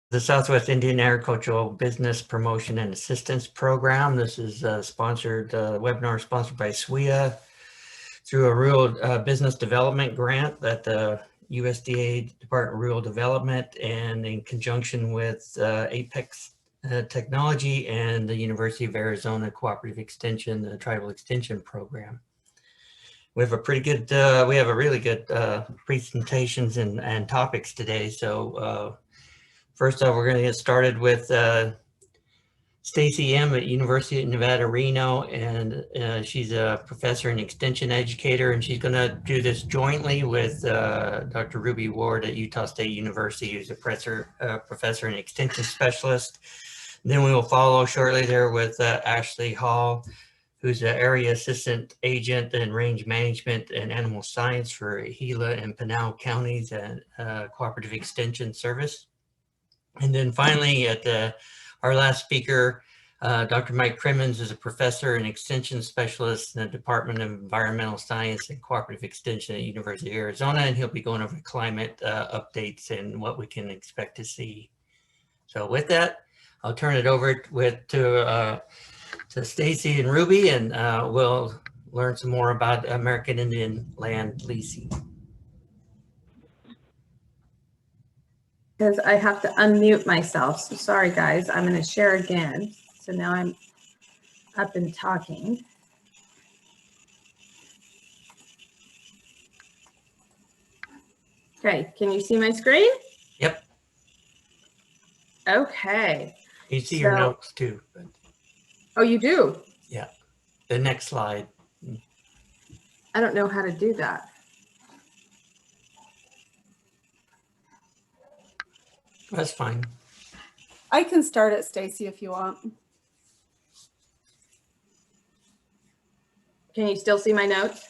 The Southwest Indian Agricultural Business Promotion and Assistance Program. This is sponsored, webinar sponsored by SWIAA through a rural business development grant that the USDA Department of Rural Development and in conjunction with Apex Technology and the University of Arizona Cooperative Extension, the Tribal Extension Program. We have a pretty good, we have a really good presentations and topics today. So first off, we're going to get started with Staci M. at University of Nevada, Reno, and she's a professor and extension educator, and she's going to do this jointly with Dr. Ruby Ward at Utah State University, who's a professor and extension specialist. And then we will follow shortly there with Ashley Hall, who's an area assistant agent in range management and animal science for Gila and Pinal counties and Cooperative Extension Service. And then finally, at our last speaker, Dr. Mike Crimmins is a professor and extension specialist in the Department of Environmental Science and Cooperative Extension at University of Arizona, and he'll be going over climate updates and what we can expect to see. So with that, I'll turn it over to Staci and Ruby, and we'll learn some more about American Indian land leasing. Because I have to unmute myself. So sorry, guys. I'm going to share again. So now I'm up and talking. Okay. Can you see my screen? Yep. Okay. You see your notes too. But... Oh, you do? Yeah. The next slide. I don't know how to do that. That's fine. I can start it, Staci, if you want. Can you still see my notes?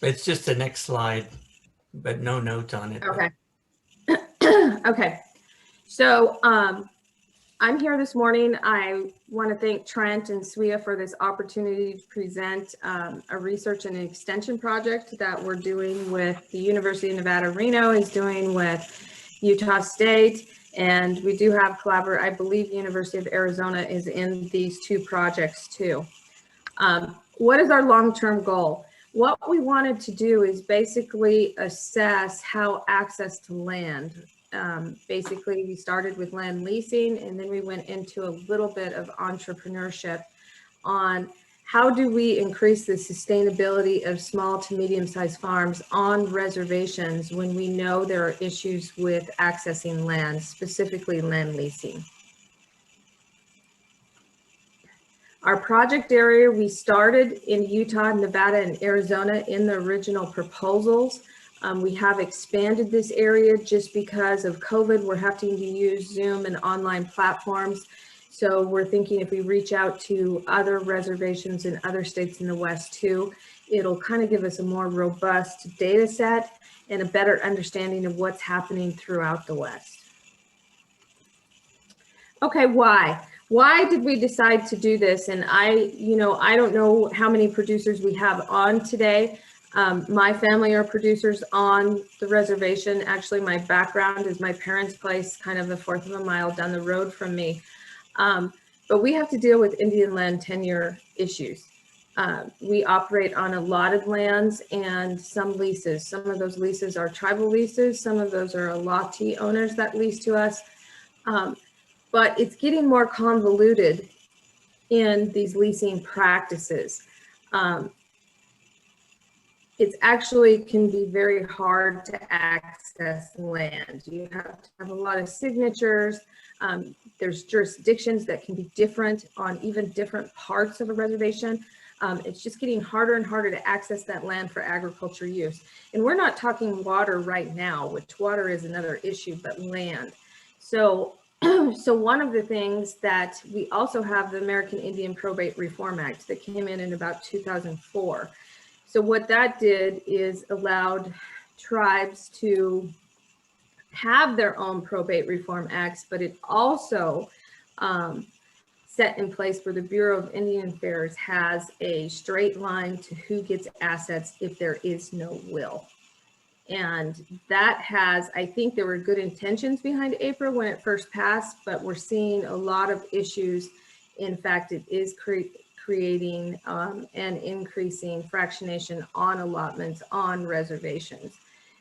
It's just the next slide, but no notes on it. Okay. Okay. So I'm here this morning. I want to thank Trent and SWIAA for this opportunity to present a research and extension project that we're doing with the University of Nevada, Reno is doing with Utah State, and we do have I believe University of Arizona is in these two projects too. What is our long-term goal? What we wanted to do is basically assess how access to land. Basically, we started with land leasing, and then we went into a little bit of entrepreneurship on how do we increase the sustainability of small to medium-sized farms on reservations when we know there are issues with accessing land, specifically land leasing. Our project area, we started in Utah, Nevada, and Arizona in the original proposals. We have expanded this area just because of COVID. We're having to use Zoom and online platforms. So we're thinking if we reach out to other reservations in other states in the West too, it'll kind of give us a more robust data set and a better understanding of what's happening throughout the West. Okay, why? Why did we decide to do this? And I don't know how many producers we have on today. My family are producers on the reservation. Actually, my background is my parents' place, kind of a fourth of a mile down the road from me. But we have to deal with Indian land tenure issues. We operate on allotted lands and some leases. Some of those leases are tribal leases. Some of those are allottee owners that lease to us. But it's getting more convoluted in these leasing practices. It actually can be very hard to access land. You have to have a lot of signatures. There's jurisdictions that can be different on even different parts of a reservation. It's just getting harder and harder to access that land for agriculture use. And we're not talking water right now, which water is another issue, but land. So one of the things that we also have the American Indian Probate Reform Act that came in about 2004. So what that did is allowed tribes to have their own probate reform acts, but it also set in place where the Bureau of Indian Affairs has a straight line to who gets assets if there is no will. And that has, I think there were good intentions behind APRA when it first passed, but we're seeing a lot of issues. In fact, it is creating and increasing fractionation on allotments on reservations.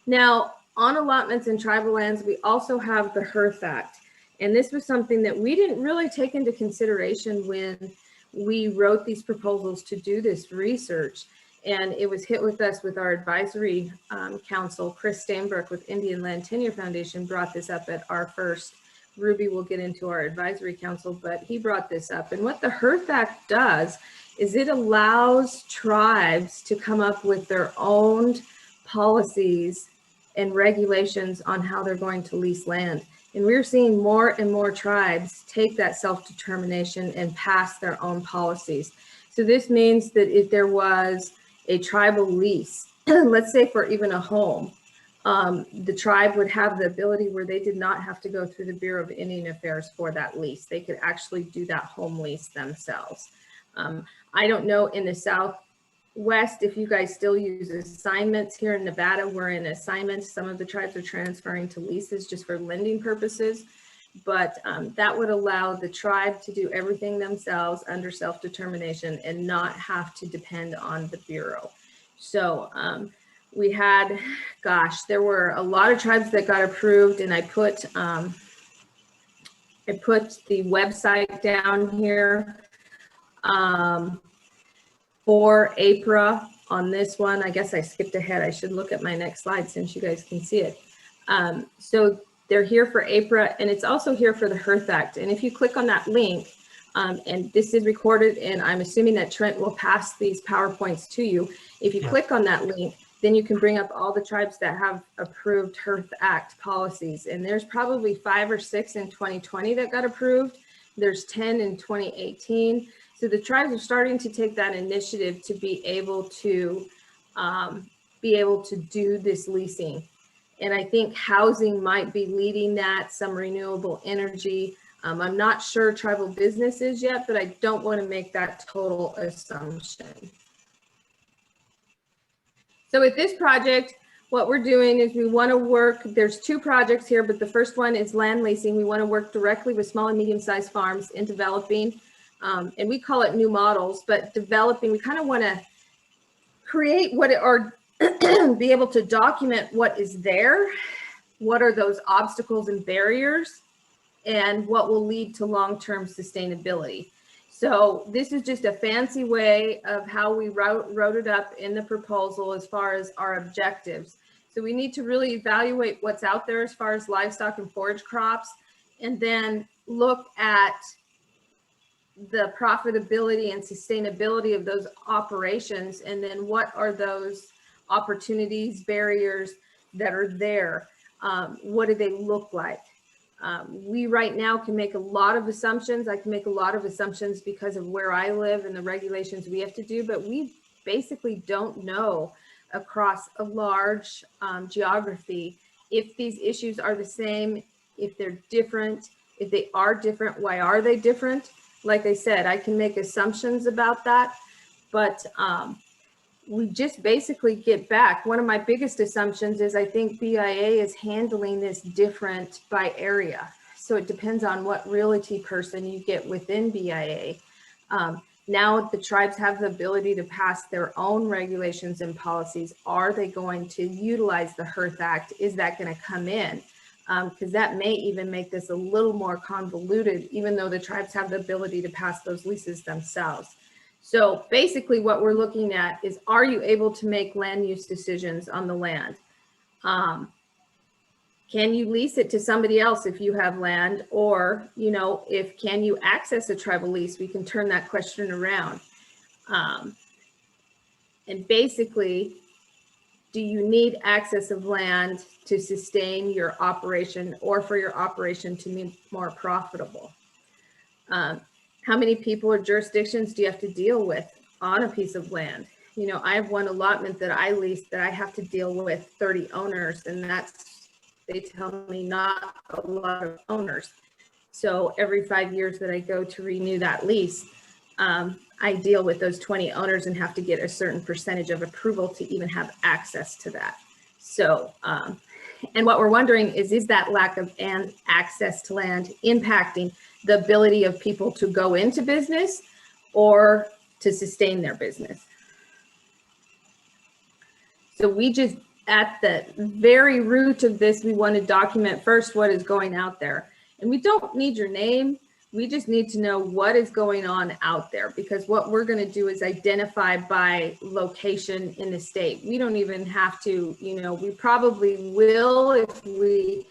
Now, on allotments and tribal lands, we also have the Hearth Act. And this was something that we didn't really take into consideration when we wrote these proposals to do this research. And it was hit with us with our advisory council. Chris Steinbrook with Indian Land Tenure Foundation brought this up at our first. Ruby will get into our advisory council, but he brought this up. And what the Hearth Act does is it allows tribes to come up with their own policies and regulations on how they're going to lease land. And we're seeing more and more tribes take that self-determination and pass their own policies. So this means that if there was a tribal lease, let's say for even a home, the tribe would have the ability where they did not have to go through the Bureau of Indian Affairs for that lease. They could actually do that home lease themselves. I don't know in the Southwest if you guys still use assignments. Here in Nevada, we're in assignments. Some of the tribes are transferring to leases just for lending purposes. But that would allow the tribe to do everything themselves under self-determination and not have to depend on the Bureau. So we had, gosh, there were a lot of tribes that got approved, and I put the website down here for APRA on this one. I guess I skipped ahead. I should look at my next slide since you guys can see it. So they're here for APRA, and it's also here for the Hearth Act. And if you click on that link, and this is recorded, and I'm assuming that Trent will pass these PowerPoints to you. If you click on that link, then you can bring up all the tribes that have approved Hearth Act policies. And there's probably 5 or 6 in 2020 that got approved. There's 10 in 2018. So the tribes are starting to take that initiative to be able to do this leasing. And I think housing might be leading that, some renewable energy. I'm not sure tribal business is yet, but I don't want to make that total assumption. So with this project, what we're doing is we want to work, there's 2 projects here, but the first one is land leasing. We want to work directly with small and medium-sized farms in developing, and we call it new models, but developing, we kind of want to create what it are, be able to document what is there, what are those obstacles and barriers, and what will lead to long-term sustainability. So this is just a fancy way of how we wrote it up in the proposal as far as our objectives. So we need to really evaluate what's out there as far as livestock and forage crops, and then look at the profitability and sustainability of those operations, and then what are those opportunities, barriers that are there. What do they look like? We right now can make a lot of assumptions. I can make a lot of assumptions because of where I live and the regulations we have to do, but we basically don't know across a large geography if these issues are the same, if they're different, if they are different, why are they different? Like I said, I can make assumptions about that, but we just basically get back. One of my biggest assumptions is I think BIA is handling this different by area. So it depends on what realty person you get within BIA. Now the tribes have the ability to pass their own regulations and policies. Are they going to utilize the Hearth Act? Is that going to come in? Because that may even make this a little more convoluted, even though the tribes have the ability to pass those leases themselves. So basically what we're looking at is, are you able to make land use decisions on the land? Can you lease it to somebody else if you have land? Or, you know, can you access a tribal lease? We can turn that question around. And basically, do you need access of land to sustain your operation or for your operation to be more profitable? How many people or jurisdictions do you have to deal with on a piece of land? You know, I have one allotment that I lease that I have to deal with 30 owners, and that's, they tell me, not a lot of owners. So every 5 years that I go to renew that lease, I deal with those 20 owners and have to get a certain percentage of approval to even have access to that. So, and what we're wondering is that lack of access to land impacting the ability of people to go into business or to sustain their business? So we just, at the very root of this, we want to document first what is going out there. And we don't need your name. We just need to know what is going on out there, because what we're going to do is identify by location in the state. We don't even have to, you know, we probably will if we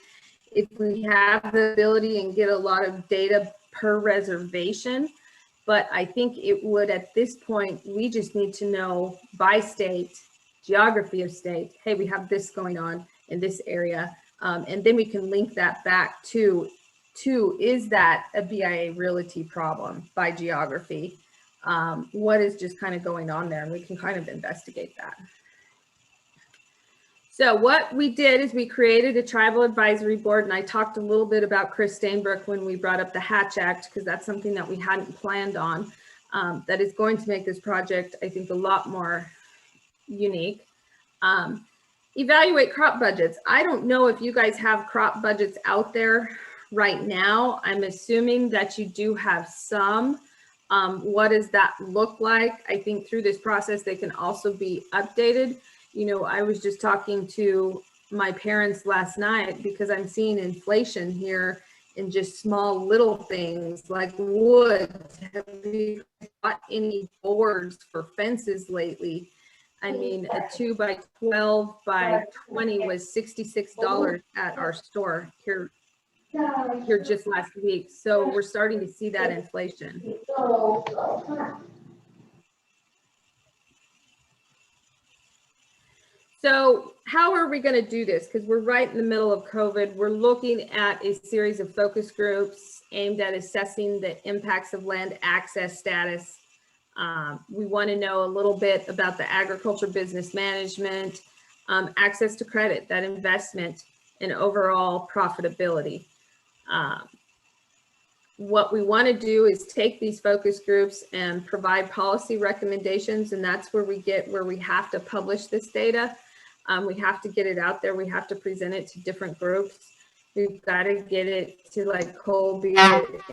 have the ability and get a lot of data per reservation. But I think it would, at this point, we just need to know by state, geography of state, hey, we have this going on in this area. And then we can link that back to is that a BIA realty problem by geography? What is just kind of going on there? And we can kind of investigate that. So what we did is we created a tribal advisory board, and I talked a little bit about Chris Stainbrook when we brought up the Hatch Act, because that's something that we hadn't planned on, that is going to make this project, I think, a lot more unique. Evaluate crop budgets. I don't know if you guys have crop budgets out there right now. I'm assuming that you do have some. What does that look like? I think through this process, they can also be updated. You know, I was just talking to my parents last night because I'm seeing inflation here in just small little things like wood. Have you bought any boards for fences lately? I mean, a 2x12 by 20 was $66 at our store here just last week. So we're starting to see that inflation. So how are we going to do this? Because we're right in the middle of COVID. We're looking at a series of focus groups aimed at assessing the impacts of land access status. We want to know a little bit about the agriculture business management, access to credit, that investment, and overall profitability. What we want to do is take these focus groups and provide policy recommendations, and that's where we have to publish this data. We have to get it out there. We have to present it to different groups. We've got to get it to like Colby,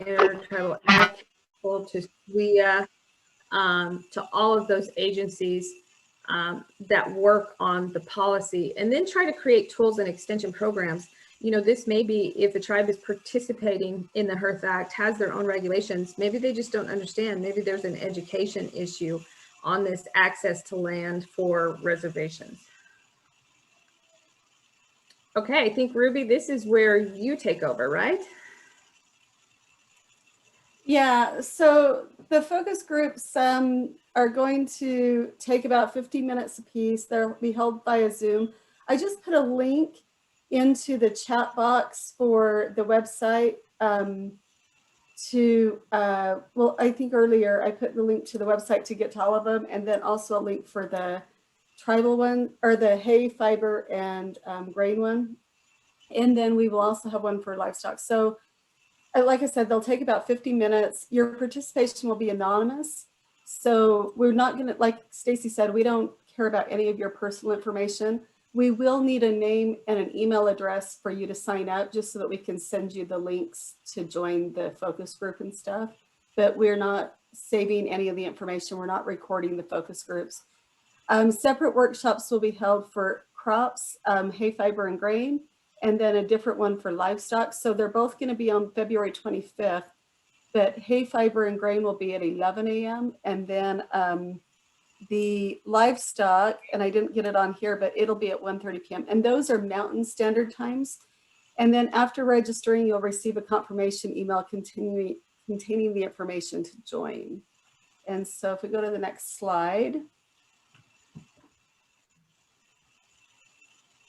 Intertribal, to SWIAA, to all of those agencies that work on the policy, and then try to create tools and extension programs. You know, this may be if a tribe is participating in the Hearth Act, has their own regulations, maybe they just don't understand. Maybe there's an education issue on this access to land for reservations. Okay, I think Ruby, this is where you take over, right? Yeah, so the focus groups are going to take about 15 minutes a piece. They'll be held via Zoom. I just put a link into the chat box for the website well, I think earlier I put the link to the website to get to all of them, and then also a link for the tribal one, or the hay, fiber, and grain one. And then we will also have one for livestock. So like I said, they'll take about 50 minutes. Your participation will be anonymous. So we're not going to, like Staci said, we don't care about any of your personal information. We will need a name and an email address for you to sign up, just so that we can send you the links to join the focus group and stuff. But we're not saving any of the information. We're not recording the focus groups. Separate workshops will be held for crops, hay, fiber, and grain, and then a different one for livestock. So they're both going to be on February 25th, but hay, fiber, and grain will be at 11 a.m. And then the livestock, and I didn't get it on here, but it'll be at 1:30 p.m. And those are Mountain Standard Times. And then after registering, you'll receive a confirmation email containing the information to join. And so if we go to the next slide.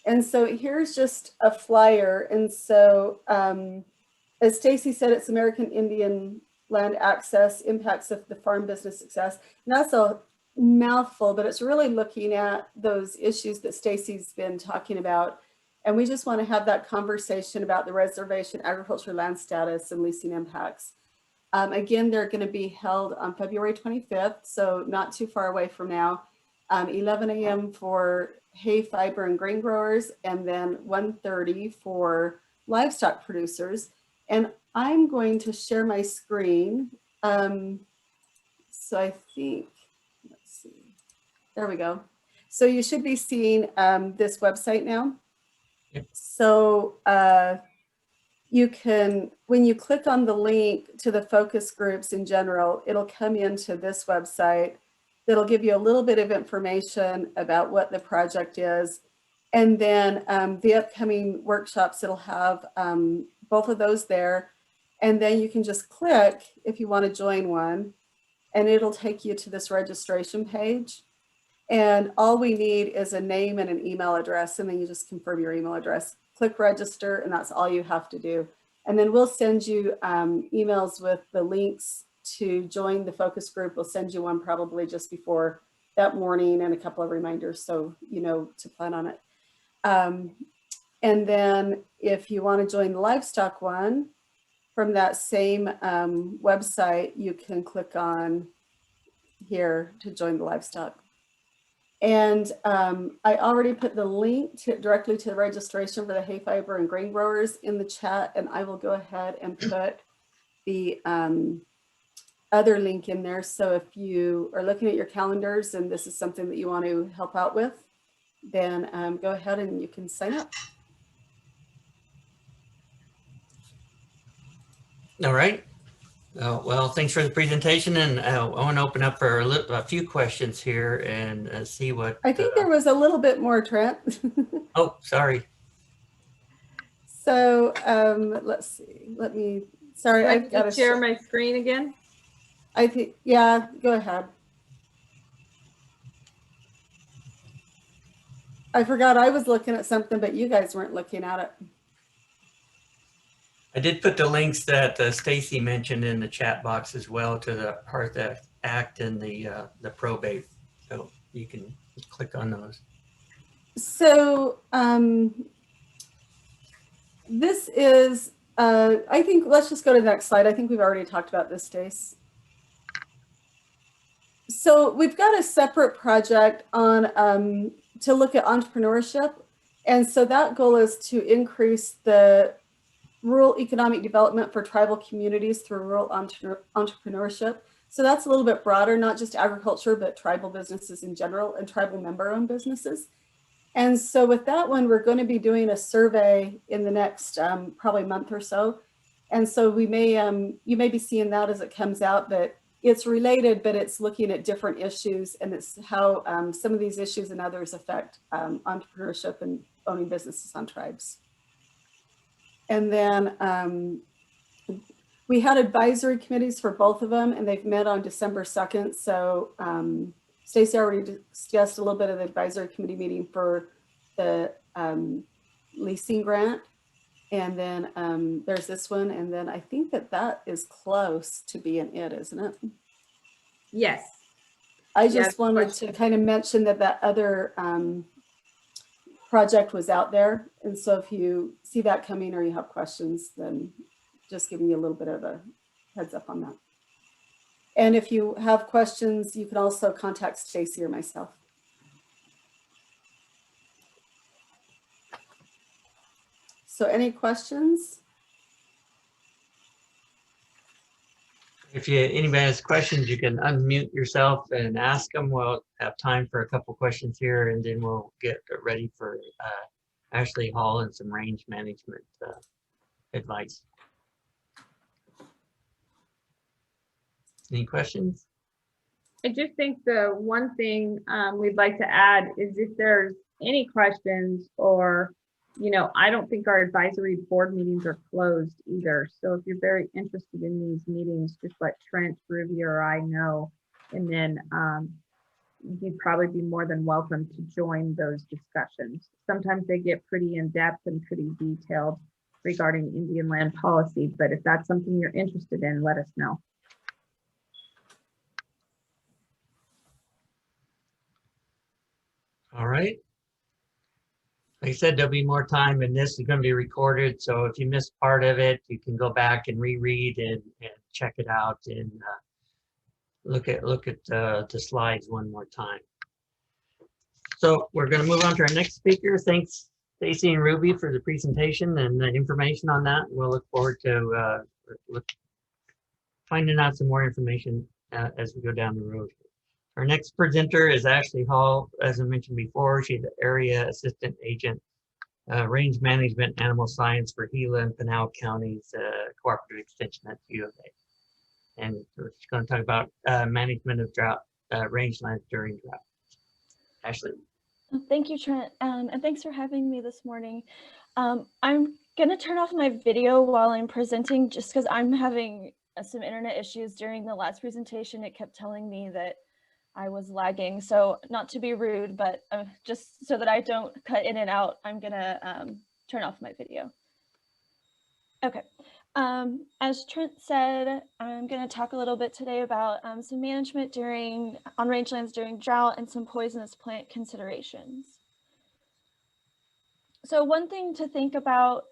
And so here's just a flyer. And so as Staci said, it's American Indian land access, impacts of the farm business success. And that's a mouthful, but it's really looking at those issues that Staci's been talking about. And we just want to have that conversation about the reservation, agriculture land status, and leasing impacts. Again, they're going to be held on February 25th, so not too far away from now. 11 a.m. for hay, fiber, and grain growers, and then 130 for livestock producers. And I'm going to share my screen. So I think, let's see, there we go. So you should be seeing this website now. Yep. So you can, when you click on the link to the focus groups in general, it'll come into this website that'll give you a little bit of information about what the project is. And then the upcoming workshops, it'll have both of those there. And then you can just click if you want to join one, and it'll take you to this registration page. And all we need is a name and an email address, and then you just confirm your email address. Click register, and that's all you have to do. And then we'll send you emails with the links to join the focus group. We'll send you one probably just before that morning and a couple of reminders so you know to plan on it. And then if you want to join the livestock one, from that same website, you can click on here to join the livestock. And I already put the link directly to the registration for the hay, fiber, and grain growers in the chat, and I will go ahead and put the other link in there. So if you are looking at your calendars and this is something that you want to help out with, then go ahead and you can sign up. All right. Well, thanks for the presentation, and I want to open up for a few questions here and see what. I think there was a little bit more, Trent. Oh, sorry. So let's see. Let me. Sorry, I've got to share my screen again. I think, yeah. Go ahead. I forgot I was looking at something, but you guys weren't looking at it. I did put the links that Staci mentioned in the chat box as well to the Hearth Act and the probate, so you can click on those. So this is, I think, let's just go to the next slide. I think we've already talked about this, Stace. So we've got a separate project on to look at entrepreneurship, and so that goal is to increase the rural economic development for tribal communities through rural entrepreneurship. So that's a little bit broader, not just agriculture, but tribal businesses in general and tribal member-owned businesses. And so with that one, we're going to be doing a survey in the next probably month or so. And so we may, you may be seeing that as it comes out, but it's related, but it's looking at different issues, and it's how some of these issues and others affect entrepreneurship and owning businesses on tribes. And then we had advisory committees for both of them, and they've met on December 2nd. So Staci already discussed a little bit of the advisory committee meeting for the leasing grant. And then there's this one. And then I think that that is close to being it, isn't it? Yes. I just wanted to kind of mention that that other project was out there. And so if you see that coming or you have questions, then just giving you a little bit of a heads up on that. And if you have questions, you can also contact Staci or myself. So any questions? If anybody has questions, you can unmute yourself and ask them. We'll have time for a couple questions here, and then we'll get ready for Ashley Hall and some range management advice. Any questions? I just think the one thing we'd like to add is if there's any questions, or, you know, I don't think our advisory board meetings are closed either. So if you're very interested in these meetings, just let Trent, Ruby, or I know, and then you'd probably be more than welcome to join those discussions. Sometimes they get pretty in-depth and pretty detailed regarding Indian land policy, but if that's something you're interested in, let us know. All right. Like I said, there'll be more time, and this is going to be recorded. So if you missed part of it, you can go back and reread and check it out and look at the slides one more time. So we're going to move on to our next speaker. Thanks, Staci and Ruby, for the presentation and the information on that. We'll look forward to finding out some more information as we go down the road. Our next presenter is Ashley Hall. As I mentioned before, she's the Area Assistant Agent, Range Management Animal Science for Gila and Pinal Counties Cooperative Extension at U of A. And so she's going to talk about management of drought, rangelands during drought. Ashley. Thank you, Trent, and thanks for having me this morning. I'm going to turn off my video while I'm presenting just because I'm having some internet issues during the last presentation. It kept telling me that I was lagging, so not to be rude, but just so that I don't cut in and out, I'm going to turn off my video. Okay. As Trent said, I'm going to talk a little bit today about some management on rangelands during drought and some poisonous plant considerations. So one thing to think about,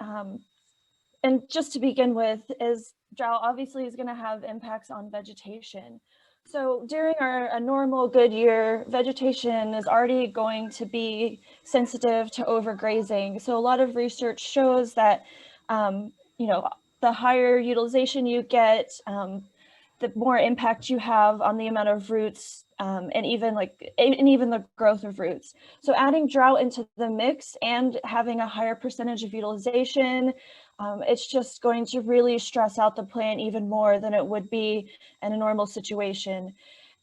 and just to begin with, is drought obviously is going to have impacts on vegetation. So during a normal good year, vegetation is already going to be sensitive to overgrazing. So a lot of research shows that, you know, the higher utilization you get, the more impact you have on the amount of roots and even the growth of roots. So adding drought into the mix and having a higher percentage of utilization, it's just going to really stress out the plant even more than it would be in a normal situation.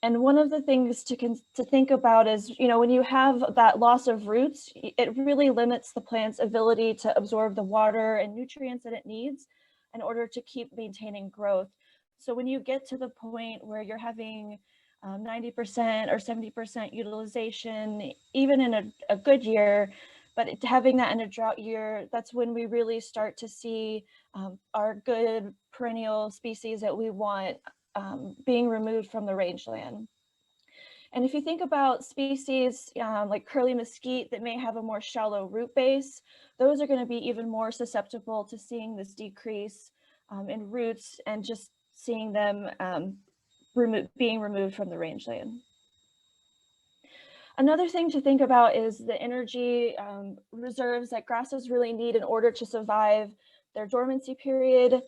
And one of the things to think about is, you know, when you have that loss of roots, it really limits the plant's ability to absorb the water and nutrients that it needs in order to keep maintaining growth. So when you get to the point where you're having 90% or 70% utilization, even in a good year, but having that in a drought year, that's when we really start to see our good perennial species that we want being removed from the rangeland. And if you think about species like curly mesquite that may have a more shallow root base, those are going to be even more susceptible to seeing this decrease in roots and just seeing them being removed from the rangeland. Another thing to think about is the energy reserves that grasses really need in order to survive their dormancy period.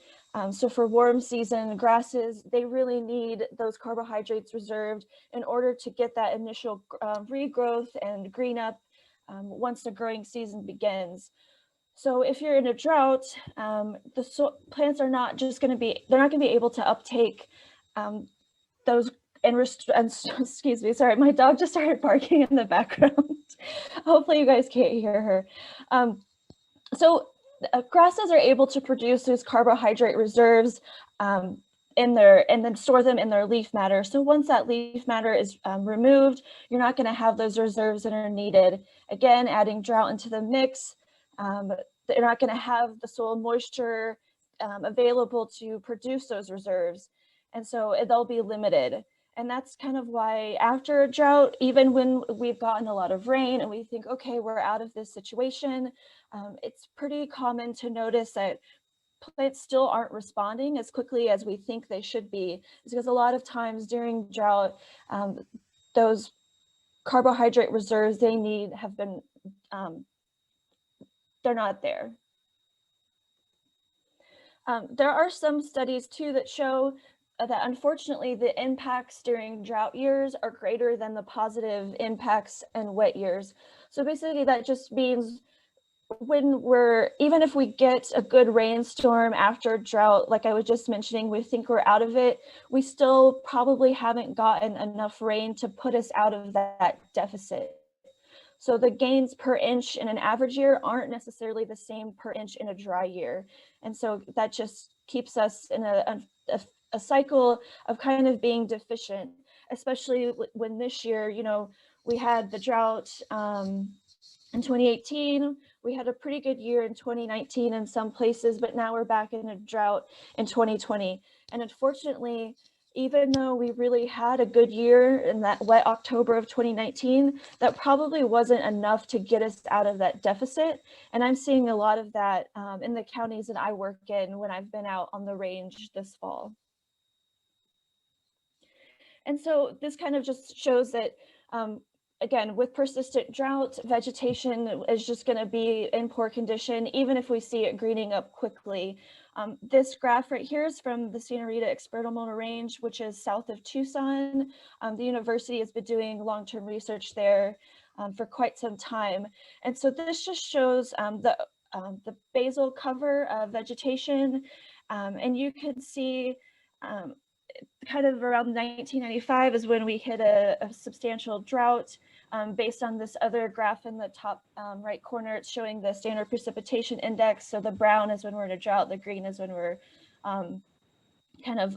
So for warm season grasses, they really need those carbohydrates reserved in order to get that initial regrowth and green up once the growing season begins. So if you're in a drought, the plants are not just going to be, they're not going to be able to uptake those excuse me, sorry, my dog just started barking in the background. Hopefully you guys can't hear her. Grasses are able to produce those carbohydrate reserves and then store them in their leaf matter. So once that leaf matter is removed, you're not going to have those reserves that are needed. Again, adding drought into the mix, they're not going to have the soil moisture available to produce those reserves. And so they'll be limited. And that's kind of why after a drought, even when we've gotten a lot of rain and we think, okay, we're out of this situation, it's pretty common to notice that plants still aren't responding as quickly as we think they should be. It's because a lot of times during drought, those carbohydrate reserves they need have been, they're not there. There are some studies too that show that unfortunately the impacts during drought years are greater than the positive impacts in wet years. So basically that just means even if we get a good rainstorm after drought, like I was just mentioning, we think we're out of it, we still probably haven't gotten enough rain to put us out of that deficit. So the gains per inch in an average year aren't necessarily the same per inch in a dry year. And so that just keeps us in a cycle of kind of being deficient, especially when this year, you know, we had the drought in 2018, we had a pretty good year in 2019 in some places, but now we're back in a drought in 2020. And unfortunately, even though we really had a good year in that wet October of 2019, that probably wasn't enough to get us out of that deficit. And I'm seeing a lot of that in the counties that I work in when I've been out on the range this fall. And so this kind of just shows that again, with persistent drought, vegetation is just going to be in poor condition, even if we see it greening up quickly. This graph right here is from the Santa Rita Experimental Range, which is south of Tucson. The university has been doing long-term research there for quite some time. And so this just shows the basal cover of vegetation. And you can see kind of around 1995 is when we hit a substantial drought. Based on this other graph in the top right corner, it's showing the standard precipitation index. So the brown is when we're in a drought, the green is when we're kind of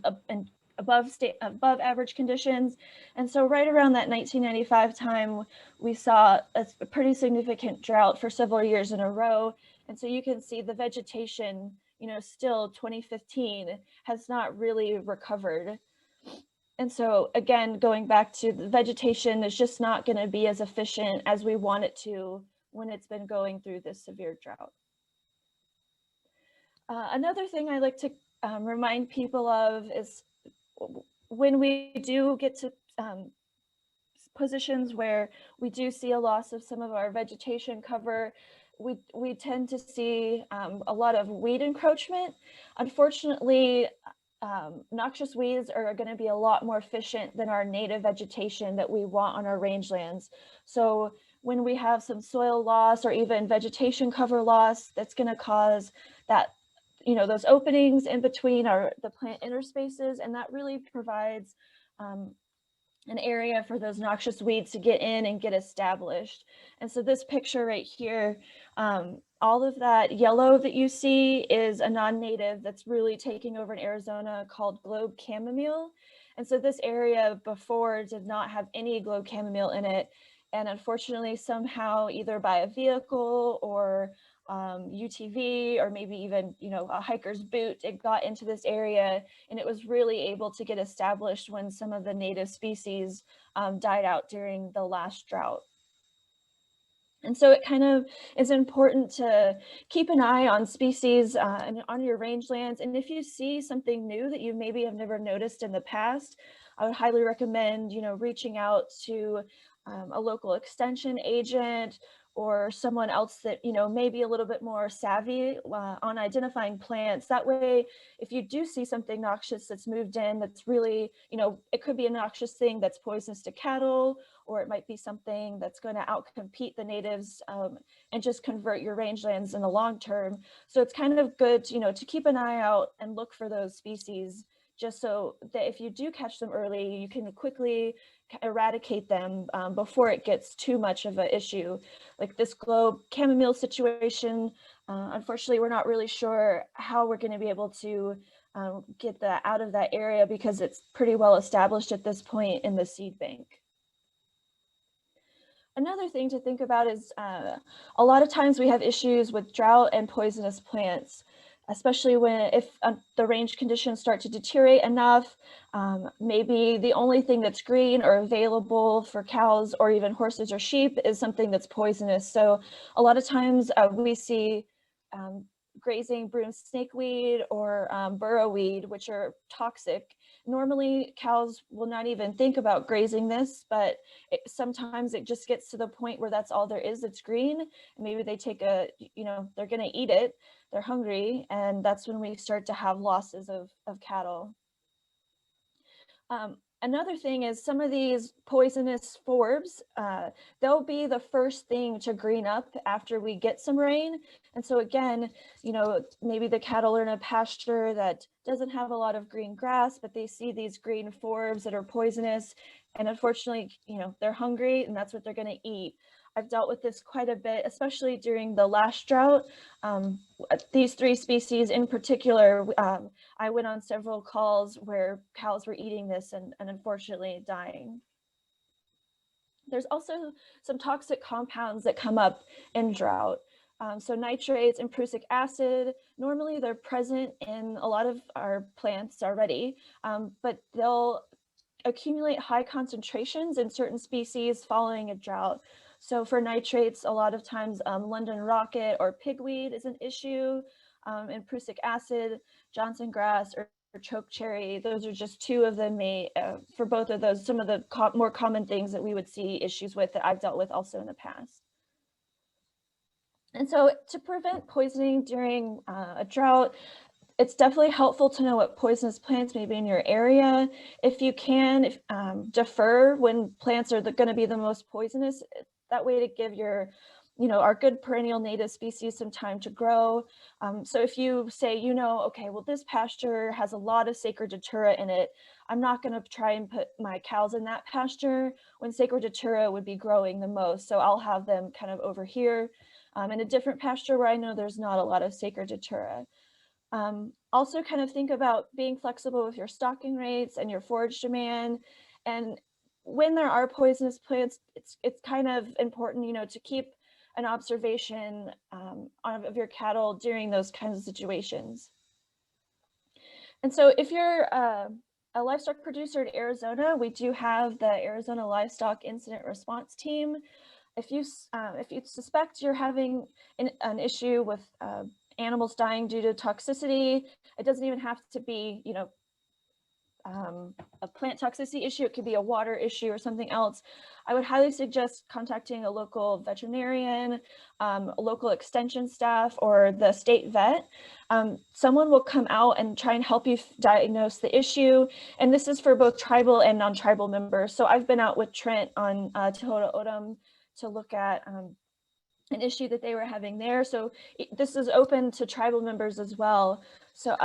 above average conditions. And so right around that 1995 time, we saw a pretty significant drought for several years in a row. And so you can see the vegetation, you know, still 2015 has not really recovered. And so again, going back to the vegetation is just not going to be as efficient as we want it to when it's been going through this severe drought. Another thing I like to remind people of is when we do get to positions where we do see a loss of some of our vegetation cover, we tend to see a lot of weed encroachment. Unfortunately, noxious weeds are going to be a lot more efficient than our native vegetation that we want on our rangelands. So when we have some soil loss or even vegetation cover loss, that's going to cause that, you know, those openings in between the plant interspaces, and that really provides an area for those noxious weeds to get in and get established. And so this picture right here, all of that yellow that you see is a non-native that's really taking over in Arizona called globe chamomile. And so this area before did not have any globe chamomile in it. And unfortunately, somehow, either by a vehicle or UTV, or maybe even, you know, a hiker's boot, it got into this area, and it was really able to get established when some of the native species died out during the last drought. And so it kind of is important to keep an eye on species on your rangelands. And if you see something new that you maybe have never noticed in the past, I would highly recommend, you know, reaching out to a local extension agent or someone else that, you know, may be a little bit more savvy on identifying plants. That way, if you do see something noxious that's moved in, that's really, you know, it could be a noxious thing that's poisonous to cattle, or it might be something that's going to outcompete the natives and just convert your rangelands in the long term. So it's kind of good, you know, to keep an eye out and look for those species, just so that if you do catch them early, you can quickly eradicate them before it gets too much of an issue. Like this globe chamomile situation, unfortunately, we're not really sure how we're going to be able to get that out of that area because it's pretty well established at this point in the seed bank. Another thing to think about is a lot of times we have issues with drought and poisonous plants, especially if the range conditions start to deteriorate enough. Maybe the only thing that's green or available for cows or even horses or sheep is something that's poisonous. So a lot of times we see grazing broom snakeweed or burrowweed, which are toxic. Normally cows will not even think about grazing this, but sometimes it just gets to the point where that's all there is, it's green. And maybe they take you know, they're gonna eat it, they're hungry, and that's when we start to have losses of cattle. Another thing is some of these poisonous forbs, they'll be the first thing to green up after we get some rain. And so again, you know, maybe the cattle are in a pasture that doesn't have a lot of green grass, but they see these green forbs that are poisonous. And unfortunately, you know, they're hungry and that's what they're going to eat. I've dealt with this quite a bit, especially during the last drought. These three species in particular, I went on several calls where cows were eating this and unfortunately dying. There's also some toxic compounds that come up in drought. So nitrates and prussic acid, normally they're present in a lot of our plants already, but they'll accumulate high concentrations in certain species following a drought. So for nitrates, a lot of times London rocket or pigweed is an issue. And prussic acid, Johnson grass or chokecherry. Those are just two of the main, for both of those, some of the more common things that we would see issues with that I've dealt with also in the past. And so to prevent poisoning during a drought, it's definitely helpful to know what poisonous plants may be in your area. If you can, defer when plants are going to be the most poisonous, that way to give your, our good perennial native species some time to grow. So if you say, okay, well, this pasture has a lot of Sacred Datura in it, I'm not going to try and put my cows in that pasture when Sacred Datura would be growing the most. So I'll have them kind of over here in a different pasture where I know there's not a lot of Sacred Datura. Also kind of think about being flexible with your stocking rates and your forage demand. And when there are poisonous plants, it's kind of important, to keep an observation of your cattle during those kinds of situations. And so if you're a livestock producer in Arizona, we do have the Arizona Livestock Incident Response Team. If you suspect you're having an issue with animals dying due to toxicity, it doesn't even have to be, a plant toxicity issue. It could be a water issue or something else. I would highly suggest contacting a local veterinarian, a local extension staff, or the state vet. Someone will come out and try and help you diagnose the issue. And this is for both tribal and non-tribal members. So I've been out with Trent on Tohono O'odham to look at an issue that they were having there. So this is open to tribal members as well. So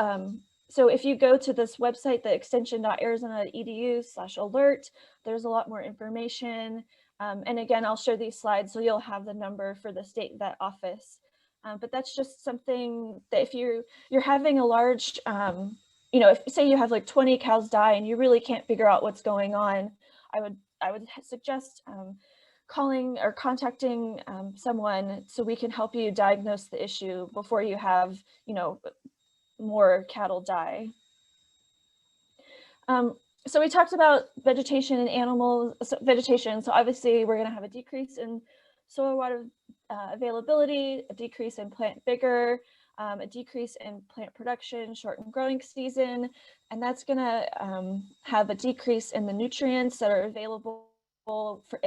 so if you go to this website, the extension.arizona.edu/alert, there's a lot more information. And again, I'll share these slides so you'll have the number for the state vet office. But that's just something that if you're having a large, if say you have like 20 cows die and you really can't figure out what's going on, I would suggest calling or contacting someone so we can help you diagnose the issue before you have, more cattle die. So we talked about vegetation and vegetation. So obviously we're going to have a decrease in soil water availability, a decrease in plant vigor, a decrease in plant production, shortened growing season, and that's going to have a decrease in the nutrients that are available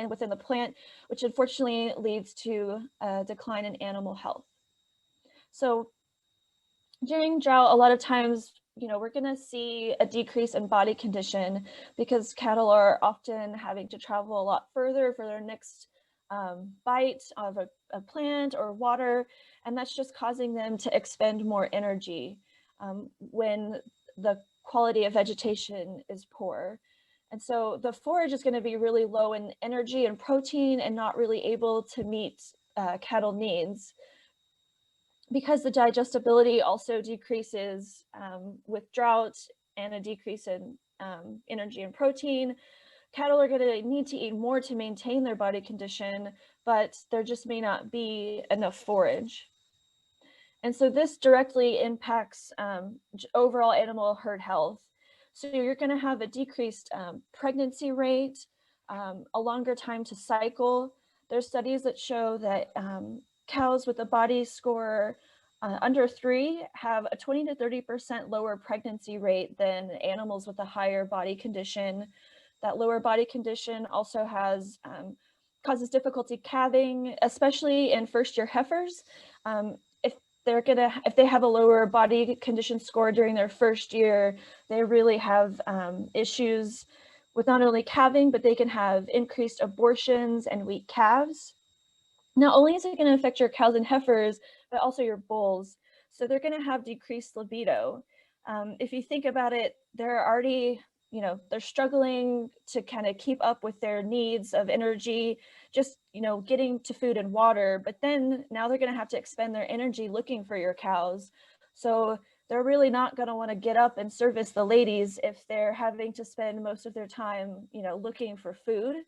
within the plant, which unfortunately leads to a decline in animal health. So during drought, a lot of times, we're going to see a decrease in body condition because cattle are often having to travel a lot further for their next bite of a plant or water, and that's just causing them to expend more energy when the quality of vegetation is poor. And so the forage is going to be really low in energy and protein and not really able to meet cattle needs. Because the digestibility also decreases with drought and a decrease in energy and protein, cattle are going to need to eat more to maintain their body condition, but there just may not be enough forage. And so this directly impacts overall animal herd health. So you're going to have a decreased pregnancy rate, a longer time to cycle. There's studies that show that cows with a body score under 3 have a 20 to 30% lower pregnancy rate than animals with a higher body condition. That lower body condition also causes difficulty calving, especially in first-year heifers. If they have a lower body condition score during their first year, they really have issues with not only calving, but they can have increased abortions and weak calves. Not only is it going to affect your cows and heifers, but also your bulls. So they're going to have decreased libido. If you think about it, they're already, they're struggling to kind of keep up with their needs of energy, just, getting to food and water. But then now they're going to have to expend their energy looking for your cows. So they're really not going to want to get up and service the ladies if they're having to spend most of their time, looking for food.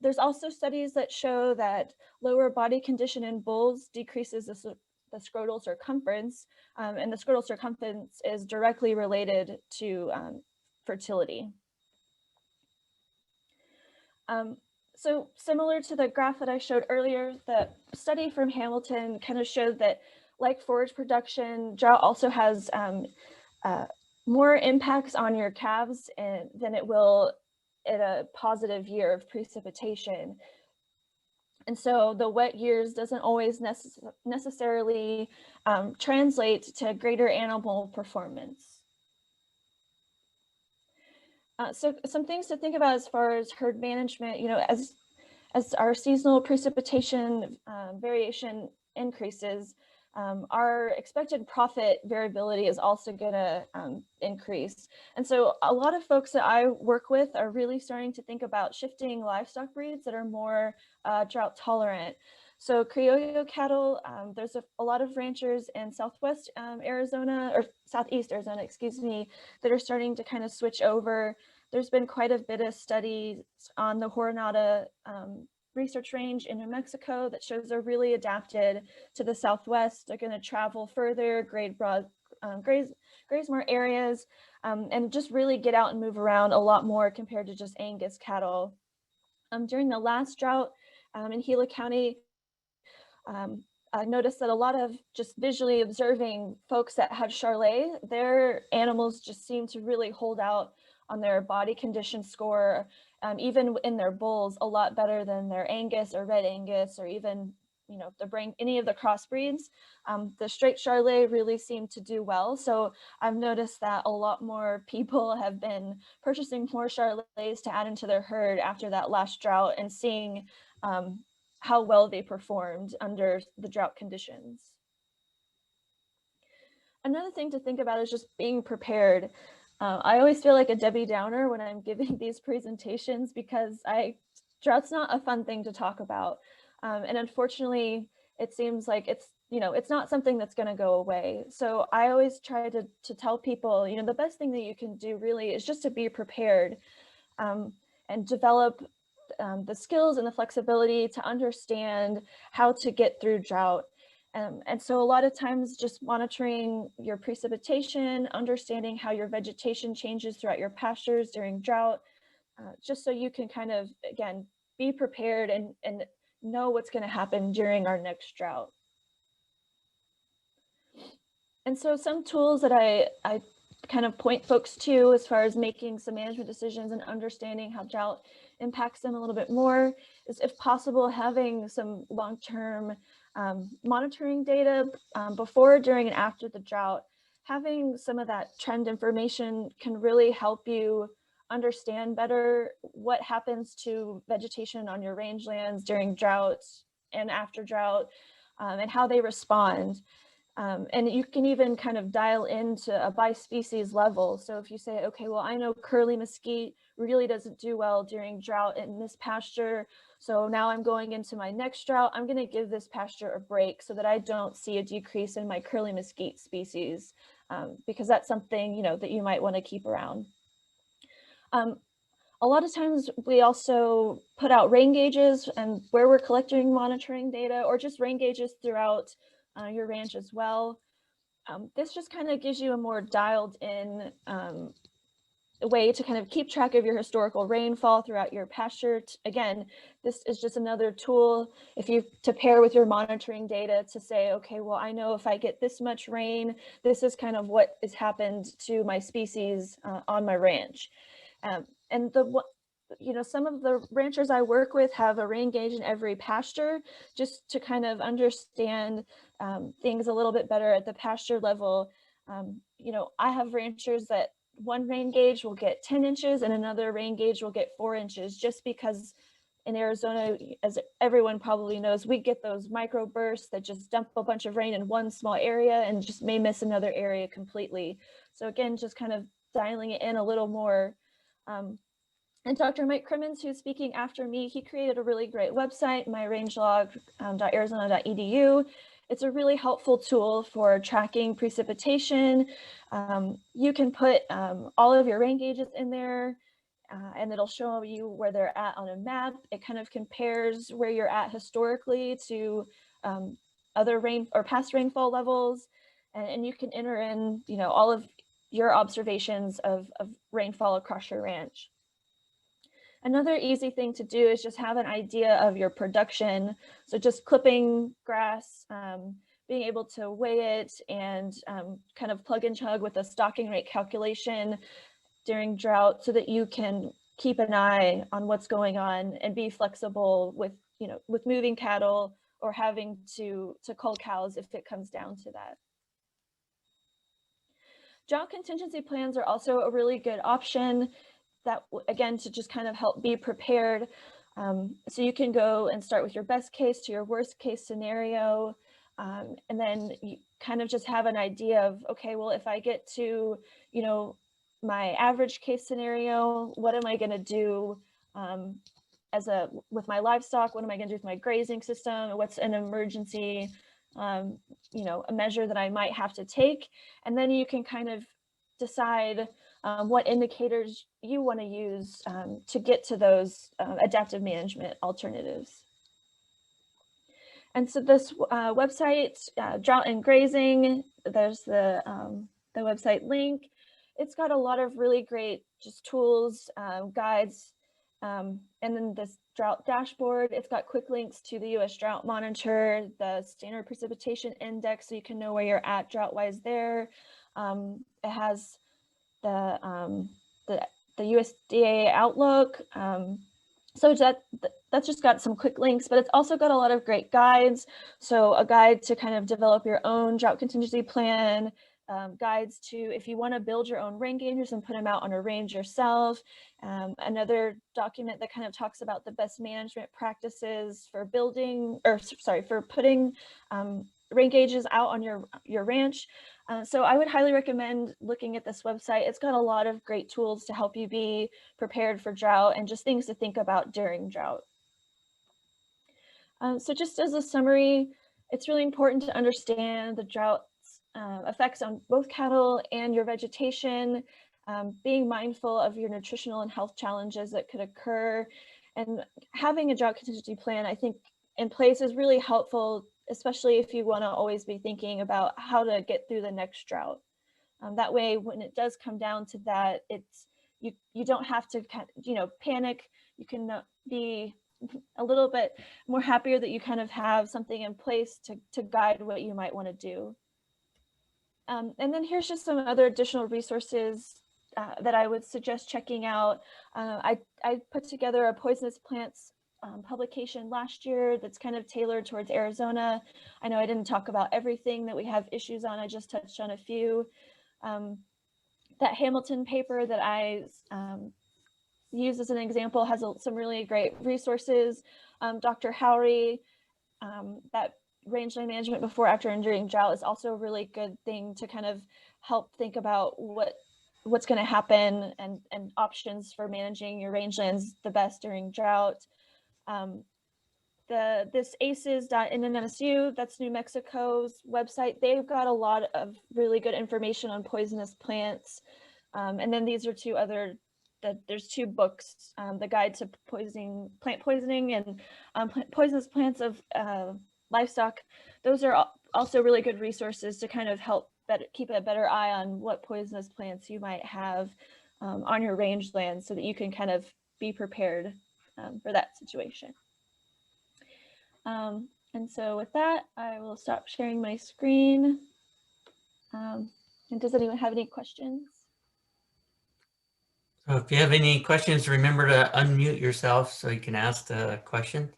There's also studies that show that lower body condition in bulls decreases the scrotal circumference, and the scrotal circumference is directly related to fertility. So similar to the graph that I showed earlier, the study from Hamilton kind of showed that like forage production, drought also has more impacts on your calves than it will in a positive year of precipitation. And so the wet years doesn't always necessarily translate to greater animal performance. So some things to think about as far as herd management, as our seasonal precipitation variation increases, our expected profit variability is also going to increase. And so a lot of folks that I work with are really starting to think about shifting livestock breeds that are more drought tolerant. So criollo cattle, there's a lot of ranchers in southwest Arizona, or southeast Arizona, excuse me, that are starting to kind of switch over. There's been quite a bit of studies on the Jornada research range in New Mexico that shows they're really adapted to the Southwest. They're going to travel further, graze more areas, and just really get out and move around a lot more compared to just Angus cattle. During the last drought in Gila County, I noticed that a lot of just visually observing folks that had Charolais, their animals just seem to really hold out on their body condition score, even in their bulls, a lot better than their Angus or Red Angus, or even, any of the crossbreeds. The straight Charolais really seem to do well. So I've noticed that a lot more people have been purchasing more Charolais to add into their herd after that last drought, and seeing how well they performed under the drought conditions. Another thing to think about is just being prepared. I always feel like a Debbie Downer when I'm giving these presentations, because drought's not a fun thing to talk about. And unfortunately, it seems like it's not something that's going to go away. So I always try to tell people, the best thing that you can do really is just to be prepared, and develop the skills and the flexibility to understand how to get through drought. And so a lot of times just monitoring your precipitation, understanding how your vegetation changes throughout your pastures during drought, just so you can kind of, again, be prepared and know what's going to happen during our next drought. And so some tools that I kind of point folks to as far as making some management decisions and understanding how drought impacts them a little bit more is, if possible, having some long-term monitoring data before, during, and after the drought. Having some of that trend information can really help you understand better what happens to vegetation on your rangelands during droughts and after drought, and how they respond. And you can even kind of dial into a by species level. So if you say, okay, well, I know curly mesquite really doesn't do well during drought in this pasture, so now I'm going into my next drought, I'm going to give this pasture a break so that I don't see a decrease in my curly mesquite species, because that's something, that you might want to keep around. A lot of times we also put out rain gauges, and where we're collecting monitoring data, or just rain gauges throughout your ranch as well. This just kind of gives you a more dialed in way to kind of keep track of your historical rainfall throughout your pasture. Again, this is just another tool to pair with your monitoring data to say, okay, well, I know if I get this much rain, this is kind of what has happened to my species on my ranch. And some of the ranchers I work with have a rain gauge in every pasture, just to kind of understand things a little bit better at the pasture level. I have ranchers that one rain gauge will get 10 inches and another rain gauge will get 4 inches, just because in Arizona, as everyone probably knows, we get those micro bursts that just dump a bunch of rain in one small area and just may miss another area completely. So again, just kind of dialing it in a little more. And Dr. Mike Crimmins, who's speaking after me, he created a really great website, myrangelog.arizona.edu. It's a really helpful tool for tracking precipitation. You can put all of your rain gauges in there, and it'll show you where they're at on a map. It kind of compares where you're at historically to other rain or past rainfall levels, and you can enter in, all of your observations of rainfall across your ranch. Another easy thing to do is just have an idea of your production. So just clipping grass being able to weigh it and kind of plug and chug with a stocking rate calculation during drought so that you can keep an eye on what's going on and be flexible with, with moving cattle or having to cull cows if it comes down to that. Drought contingency plans are also a really good option that, again, to just kind of help be prepared. So you can go and start with your best case to your worst case scenario. And then you kind of just have an idea of, okay, well, if I get to, my average case scenario, what am I going to do with my livestock? What am I going to do with my grazing system? What's an emergency, a measure that I might have to take? And then you can kind of decide what indicators you want to use to get to those adaptive management alternatives. And so this website, Drought and Grazing, there's the website link. It's got a lot of really great just tools, guides, and then this drought dashboard. It's got quick links to the U.S. Drought Monitor, the Standard Precipitation Index, so you can know where you're at drought-wise there. It has the USDA Outlook. So that's just got some quick links, but it's also got a lot of great guides. So a guide to kind of develop your own drought contingency plan, guides to if you want to build your own rain gauges and put them out on a range yourself. Another document that kind of talks about the best management practices for for putting rain gauges out on your ranch. So I would highly recommend looking at this website. It's got a lot of great tools to help you be prepared for drought and just things to think about during drought. So just as a summary, it's really important to understand the drought's effects on both cattle and your vegetation, being mindful of your nutritional and health challenges that could occur, and having a drought contingency plan, I think, in place is really helpful, especially if you want to always be thinking about how to get through the next drought. That way, when it does come down to that, you don't have to panic. You can be a little bit more happier that you kind of have something in place to guide what you might want to do. And then here's just some other additional resources that I would suggest checking out. I put together a poisonous plants publication last year that's kind of tailored towards Arizona. I know I didn't talk about everything that we have issues on. I just touched on a few. That Hamilton paper that I use as an example has some really great resources. Dr. Howry, that rangeland management before, after, and during drought is also a really good thing to kind of help think about what's going to happen and options for managing your rangelands the best during drought. This aces.nnsu, that's New Mexico's website, they've got a lot of really good information on poisonous plants. And then these are there's two books, the Guide to Plant Poisoning and Poisonous Plants of Livestock. Those are also really good resources to kind of help keep a better eye on what poisonous plants you might have on your rangeland so that you can kind of be prepared for that situation. And so with that, I will stop sharing my screen. And does anyone have any questions? So if you have any questions, remember to unmute yourself so you can ask the question.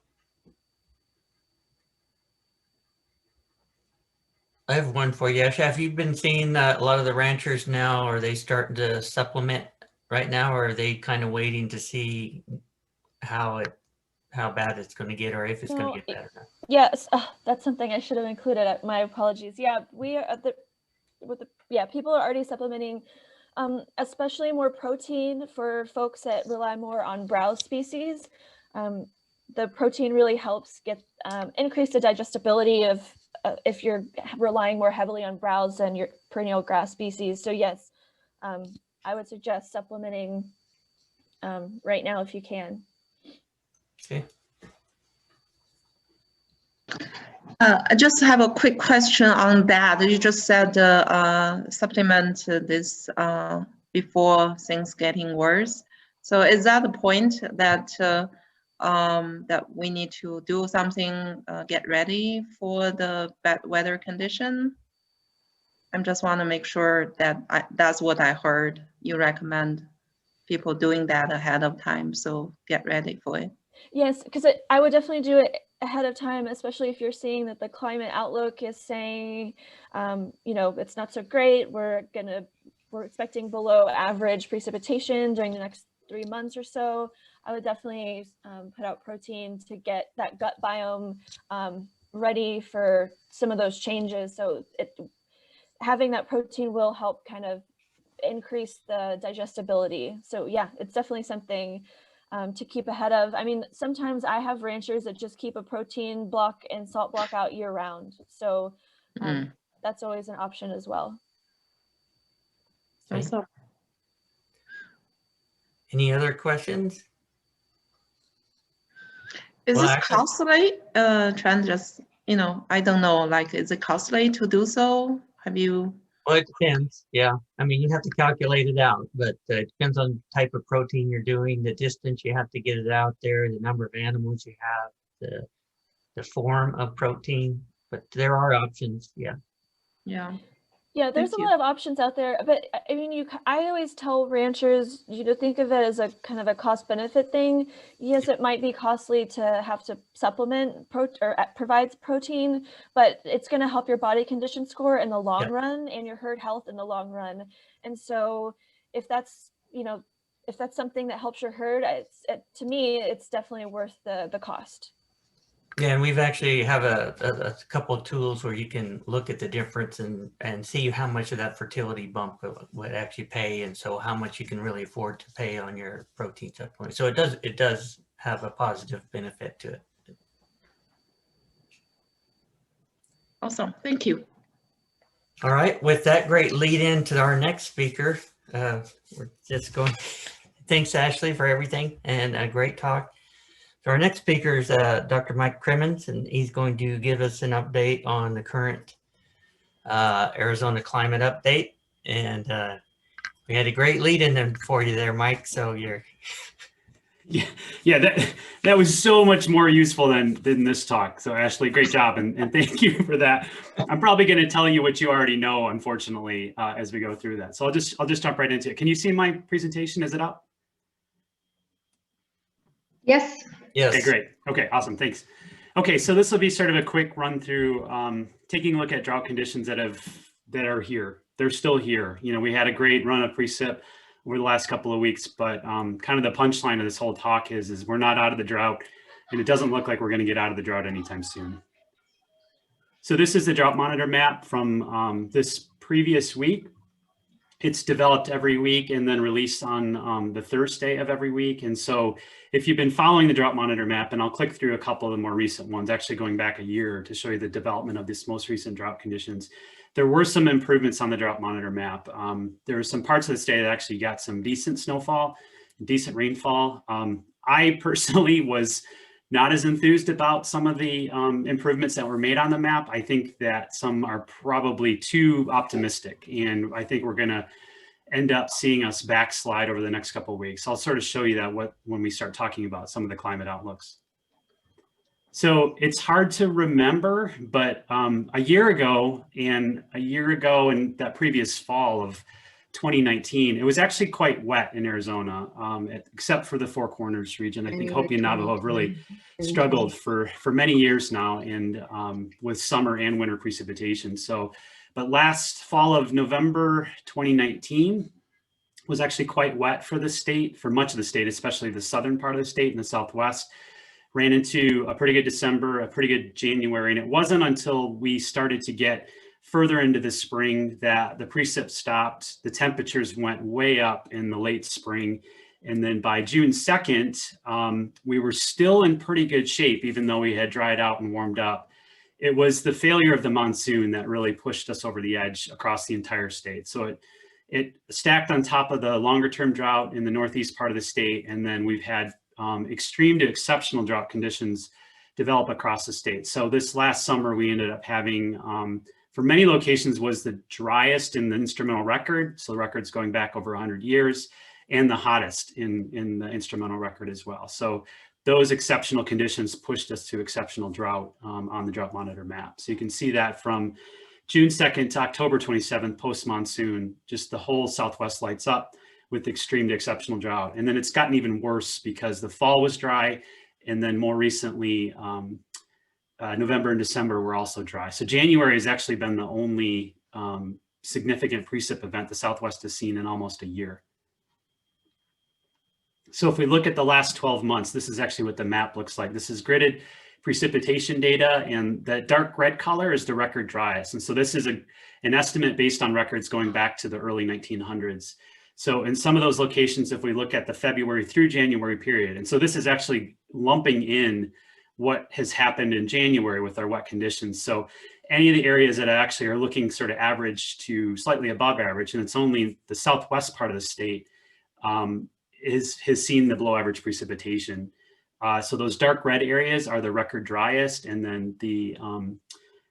I have one for you. Have you been seeing a lot of the ranchers now? Are they starting to supplement right now, or are they kind of waiting to see how bad it's going to get, or if it's going to get better? Yes, that's something I should have included. My apologies. Yeah, we are people are already supplementing, especially more protein for folks that rely more on browse species. The protein really helps increase the digestibility of if you're relying more heavily on browse than your perennial grass species. So yes, I would suggest supplementing right now if you can. Okay. I just have a quick question on that. You just said supplement this before things getting worse. So is that the point that that we need to do something, get ready for the bad weather condition? I just want to make sure that that's what I heard. You recommend people doing that ahead of time, so get ready for it. Yes, because I would definitely do it ahead of time, especially if you're seeing that the climate outlook is saying, you know, it's not so great. We're expecting below average precipitation during the next 3 months or so. I would definitely put out protein to get that gut biome ready for some of those changes. So having that protein will help kind of increase the digestibility. So yeah, it's definitely something to keep ahead of. I mean, sometimes I have ranchers that just keep a protein block and salt block out year round. So that's always an option as well. Okay. Awesome. Any other questions? Is Well, this actually- costly? Trent, just, you know, I don't know, like, is it costly to do so? Have you? Well, it depends. Yeah. I mean, you have to calculate it out, but it depends on the type of protein you're doing, the distance you have to get it out there, the number of animals you have, the form of protein, but there are options. Yeah. Yeah. Yeah, there's Thank a you. lot of options out there, but I mean, I always tell ranchers, you know, think of it as a kind of a cost benefit thing. Yes, it might be costly to have to supplement provides protein, but it's going to help your body condition score in the long run and your herd health in the long run. And so if that's, you know, if that's something that helps your herd, to me, it's definitely worth the cost. Yeah, and we've actually have a couple of tools where you can look at the difference and see how much of that fertility bump would actually pay, and so how much you can really afford to pay on your protein supplement. So it does have a positive benefit to it. Awesome. Thank you. All right, with that great lead in to our next speaker, we're just going. Thanks, Ashley, for everything and a great talk. So our next speaker is Dr. Mike Crimmins, and he's going to give us an update on the current Arizona climate update. And we had a great lead in there for you there, Mike. So you're. Yeah, that was so much more useful than this talk. So Ashley, great job, and thank you for that. I'm probably going to tell you what you already know, unfortunately, as we go through that. So I'll just jump right into it. Can you see my presentation? Is it up? Yes. Yes. Okay, great. Okay, awesome. Thanks. Okay, so this will be sort of a quick run through, taking a look at drought conditions that are here. They're still here. You know, we had a great run of precip over the last couple of weeks, but kind of the punchline of this whole talk is we're not out of the drought, and it doesn't look like we're going to get out of the drought anytime soon. So this is the Drought Monitor map from this previous week. It's developed every week and then released on the Thursday of every week. And so if you've been following the Drought Monitor map, and I'll click through a couple of the more recent ones, actually going back a year to show you the development of this most recent drought conditions, there were some improvements on the Drought Monitor map. There were some parts of the state that actually got some decent snowfall, decent rainfall. I personally was not as enthused about some of the improvements that were made on the map. I think that some are probably too optimistic, and I think we're going to end up seeing us backslide over the next couple of weeks. I'll sort of show you that when we start talking about some of the climate outlooks. So it's hard to remember, but a year ago in that previous fall of 2019, it was actually quite wet in Arizona, except for the Four Corners region. I think Hopi and Navajo have really struggled for many years now, and with summer and winter precipitation. So, but last fall of November 2019 was actually quite wet for the state, for much of the state, especially the southern part of the state and the Southwest. Ran into a pretty good December, a pretty good January, and it wasn't until we started to get further into the spring that the precip stopped. The temperatures went way up in the late spring. And then by June 2nd, we were still in pretty good shape, even though we had dried out and warmed up. It was the failure of the monsoon that really pushed us over the edge across the entire state. So it stacked on top of the longer term drought in the northeast part of the state. And then we've had extreme to exceptional drought conditions develop across the state. So this last summer, we ended up having, for many locations, was the driest in the instrumental record. So the record's going back over 100 years, and the hottest in the instrumental record as well. So those exceptional conditions pushed us to exceptional drought on the Drought Monitor map. So you can see that from June 2nd to October 27th, post-monsoon, just the whole Southwest lights up with extreme to exceptional drought. And then it's gotten even worse because the fall was dry, and then more recently, November and December were also dry. So January has actually been the only significant precip event the Southwest has seen in almost a year. So if we look at the last 12 months, this is actually what the map looks like. This is gridded precipitation data, and the dark red color is the record driest. And so this is an estimate based on records going back to the early 1900s. So in some of those locations, if we look at the February through January period, and so this is actually lumping in what has happened in January with our wet conditions. So any of the areas that actually are looking sort of average to slightly above average, and it's only the Southwest part of the state has seen the below average precipitation. So those dark red areas are the record driest, and then the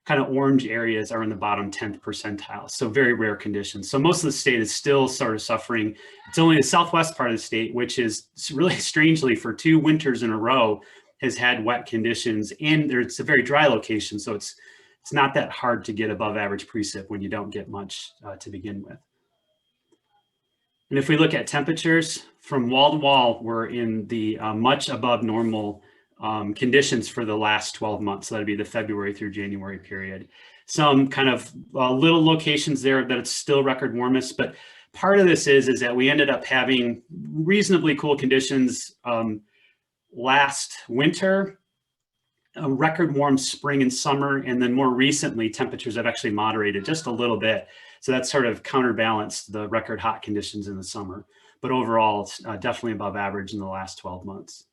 kind of orange areas are in the bottom 10th percentile. So very rare conditions. So most of the state is still sort of suffering. It's only the Southwest part of the state, which is really strangely for 2 winters in a row has had wet conditions, and it's a very dry location. So it's not that hard to get above average precip when you don't get much to begin with. And if we look at temperatures from wall to wall, we're in the much above normal conditions for the last 12 months. So that'd be the February through January period. Some kind of little locations there that it's still record warmest, but part of this is that we ended up having reasonably cool conditions last winter, a record warm spring and summer, and then more recently temperatures have actually moderated just a little bit. So that's sort of counterbalanced the record hot conditions in the summer, but overall it's definitely above average in the last 12 months.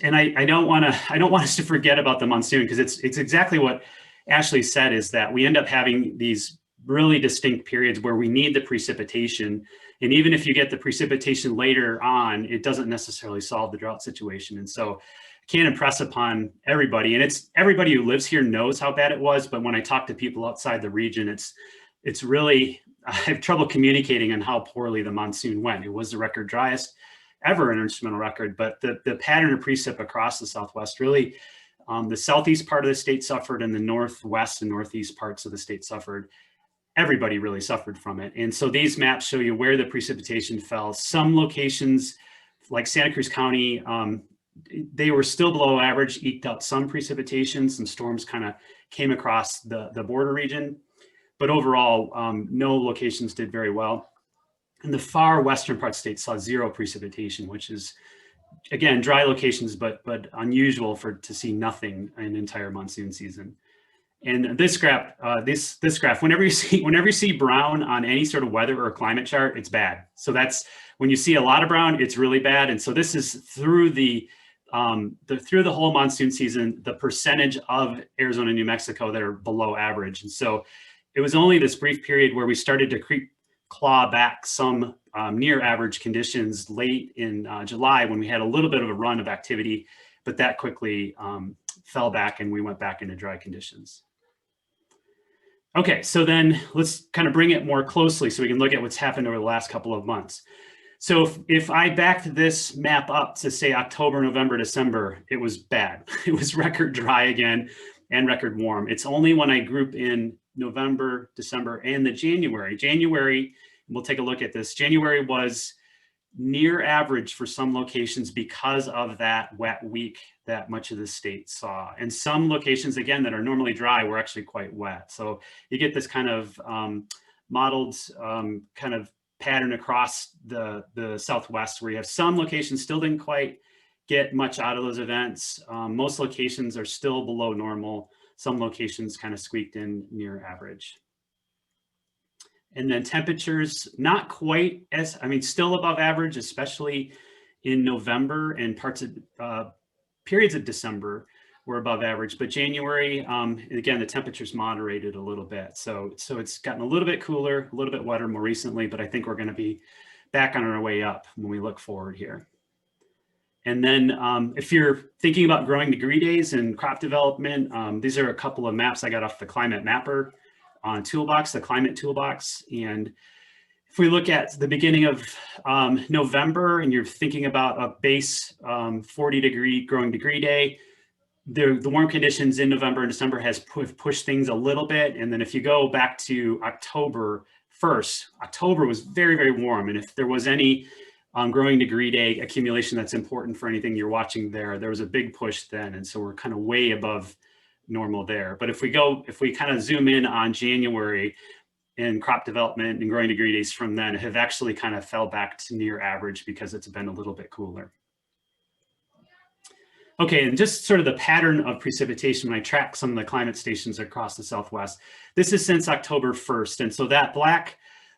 And I don't want us to forget about the monsoon, because it's exactly what Ashley said, is that we end up having these really distinct periods where we need the precipitation. And even if you get the precipitation later on, it doesn't necessarily solve the drought situation. And so I can't impress upon everybody, and it's everybody who lives here knows how bad it was. But when I talk to people outside the region, it's really, I have trouble communicating on how poorly the monsoon went. It was the record driest ever in instrumental record, but the pattern of precip across the Southwest really, the southeast part of the state suffered, and the northwest and northeast parts of the state suffered. Everybody really suffered from it. And so these maps show you where the precipitation fell. Some locations like Santa Cruz County, they were still below average, eked out some precipitation. Some storms kind of came across the border region, but overall, no locations did very well. And the far western part of the state saw 0 precipitation, which is, again, dry locations, but unusual to see nothing in entire monsoon season. And this graph, this graph, whenever you see brown on any sort of weather or climate chart, it's bad. So that's when you see a lot of brown, it's really bad. And so this is through the whole monsoon season, the percentage of Arizona and New Mexico that are below average. And so it was only this brief period where we started to claw back some near average conditions late in July, when we had a little bit of a run of activity, but that quickly fell back and we went back into dry conditions. Okay, so then let's kind of bring it more closely so we can look at what's happened over the last couple of months. So if I backed this map up to say October, November, December, it was bad. It was record dry again and record warm. It's only when I group in November, December, and the January, we'll take a look at this. January was near average for some locations because of that wet week that much of the state saw. And some locations, again, that are normally dry were actually quite wet. So you get this kind of modeled kind of pattern across the Southwest, where you have some locations still didn't quite get much out of those events. Most locations are still below normal. Some locations kind of squeaked in near average. And then temperatures, not quite as, still above average, especially in November, and parts of periods of December were above average. But January, again, the temperatures moderated a little bit. So it's gotten a little bit cooler, a little bit wetter more recently, but I think we're going to be back on our way up when we look forward here. And then if you're thinking about growing degree days and crop development, these are a couple of maps I got off the Climate Mapper toolbox, the Climate Toolbox. And If we look at the beginning of November and you're thinking about a base 40-degree growing degree day, the warm conditions in November and December has pushed things a little bit. And then if you go back to October 1st, October was very, very warm. And if there was any growing degree day accumulation that's important for anything you're watching there, there was a big push then. And so we're kind of way above normal there. But if we kind of zoom in on January, and crop development and growing degree days from then have actually kind of fell back to near average because it's been a little bit cooler. Okay, and just sort of the pattern of precipitation when I track some of the climate stations across the Southwest. This is since October 1st. And so that black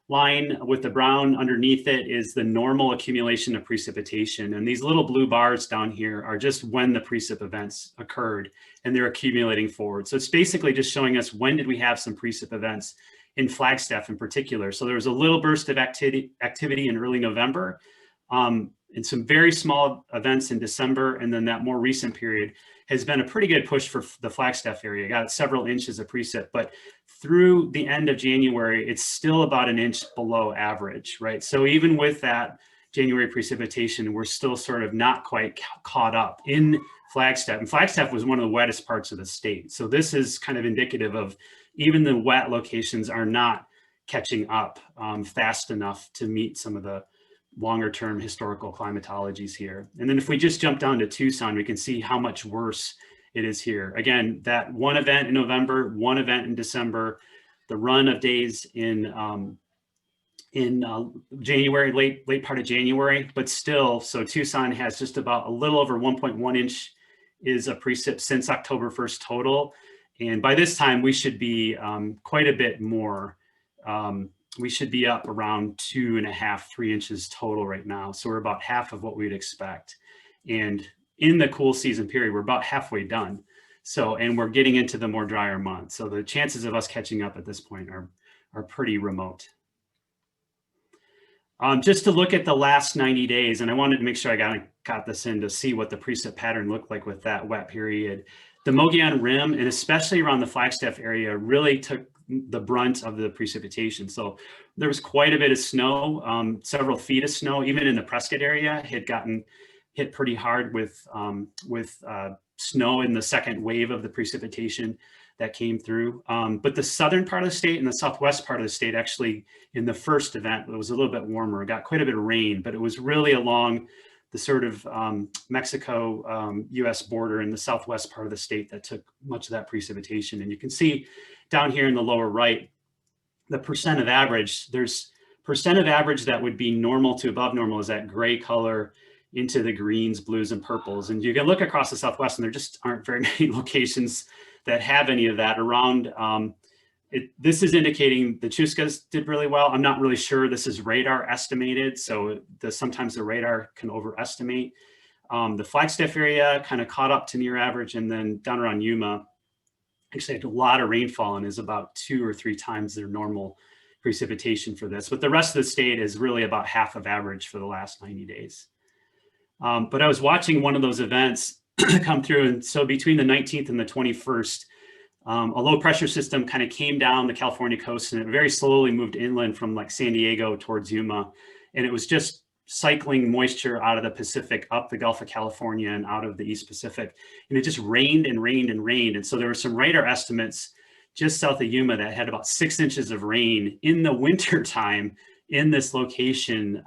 line with the brown underneath it is the normal accumulation of precipitation. And these little blue bars down here are just when the precip events occurred and they're accumulating forward. So it's basically just showing us when did we have some precip events in Flagstaff in particular. So there was a little burst of activity in early November, and some very small events in December. And then that more recent period has been a pretty good push for the Flagstaff area. Got several inches of precip, but through the end of January, it's still about an inch below average, right? So even with that January precipitation, we're still sort of not quite caught up in Flagstaff. And Flagstaff was one of the wettest parts of the state. So this is kind of indicative of even the wet locations are not catching up fast enough to meet some of the longer term historical climatologies here. And then if we just jump down to Tucson, we can see how much worse it is here. Again, that one event in November, one event in December, the run of days in January, late part of January, but still, so Tucson has just about a little over 1.1 inch is a precip since October 1st total. And by this time, we should be quite a bit more. We should be up around 2.5, 3 inches total right now. So we're about half of what we'd expect. And in the cool season period, we're about halfway done. So, and we're getting into the more drier months. So the chances of us catching up at this point are pretty remote. Just to look at the last 90 days, and I wanted to make sure I got this in to see what the precip pattern looked like with that wet period. The Mogollon Rim, and especially around the Flagstaff area, really took the brunt of the precipitation. So there was quite a bit of snow, several feet of snow, even in the Prescott area had gotten hit pretty hard with snow in the second wave of the precipitation that came through. But the southern part of the state and the southwest part of the state, actually in the first event, it was a little bit warmer, got quite a bit of rain, but it was really along the sort of Mexico, US border in the southwest part of the state that took much of that precipitation. And you can see down here in the lower right, the percent of average, there's percent of average that would be normal to above normal is that gray color into the greens, blues, and purples. And you can look across the Southwest and there just aren't very many locations that have any of that around. This is indicating the Chuscas did really well. I'm not really sure. This is radar estimated. So sometimes the radar can overestimate. The Flagstaff area kind of caught up to near average, and then down around Yuma, actually had a lot of rainfall and is about 2 or 3 times their normal precipitation for this. But the rest of the state is really about half of average for the last 90 days. But I was watching one of those events come through. And so between the 19th and the 21st, a low pressure system kind of came down the California coast and it very slowly moved inland from like San Diego towards Yuma. And it was just cycling moisture out of the Pacific, up the Gulf of California and out of the East Pacific. And it just rained and rained and rained. And so there were some radar estimates just south of Yuma that had about 6 inches of rain in the winter time in this location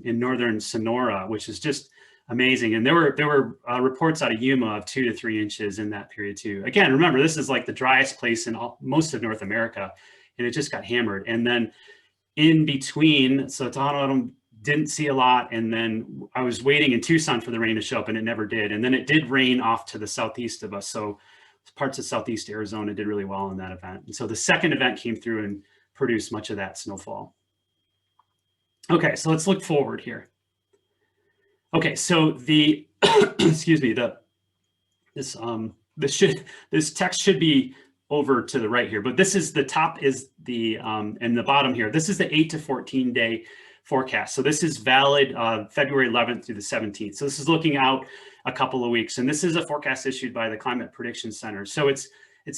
in northern Sonora, which is just amazing. And there were reports out of Yuma of 2 to 3 inches in that period too. Again, remember, this is like the driest place in most of North America, and it just got hammered. And then in between, so Tohono didn't see a lot. And then I was waiting in Tucson for the rain to show up and it never did. And then it did rain off to the southeast of us. So parts of southeast Arizona did really well in that event. And so the second event came through and produced much of that snowfall. Okay, so let's look forward here. Okay, so the excuse me, this text should be over to the right here, but this is the top is the and the bottom here. This is the 8 to 14 day forecast. So this is valid February 11th through the 17th. So this is looking out a couple of weeks, and this is a forecast issued by the Climate Prediction Center. So it's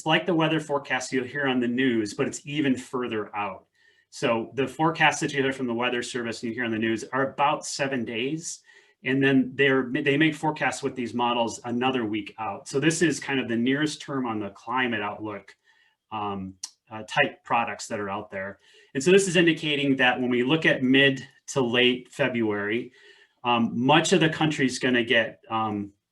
like the weather forecast you'll hear on the news, but it's even further out. So the forecasts that you hear from the Weather Service and you hear on the news are about 7 days. And then they make forecasts with these models another week out. So this is kind of the nearest term on the climate outlook type products that are out there. And so this is indicating that when we look at mid to late February, much of the country is going to get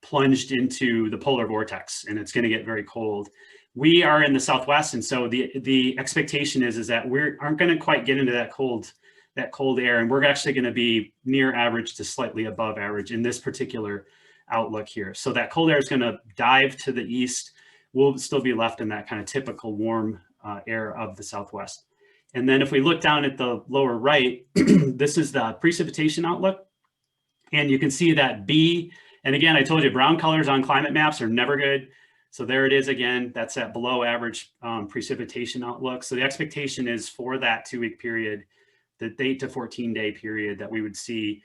plunged into the polar vortex, and it's going to get very cold. We are in the Southwest, and so the expectation is that we aren't going to quite get into that cold air, and we're actually going to be near average to slightly above average in this particular outlook here. So that cold air is going to dive to the east. We'll still be left in that kind of typical warm air of the Southwest. And then if we look down at the lower right, this is the precipitation outlook. And you can see that B, and again, I told you brown colors on climate maps are never good. So there it is again, that's that below average precipitation outlook. So the expectation is for that 2-week period, the 8 to 14 day period, that we would see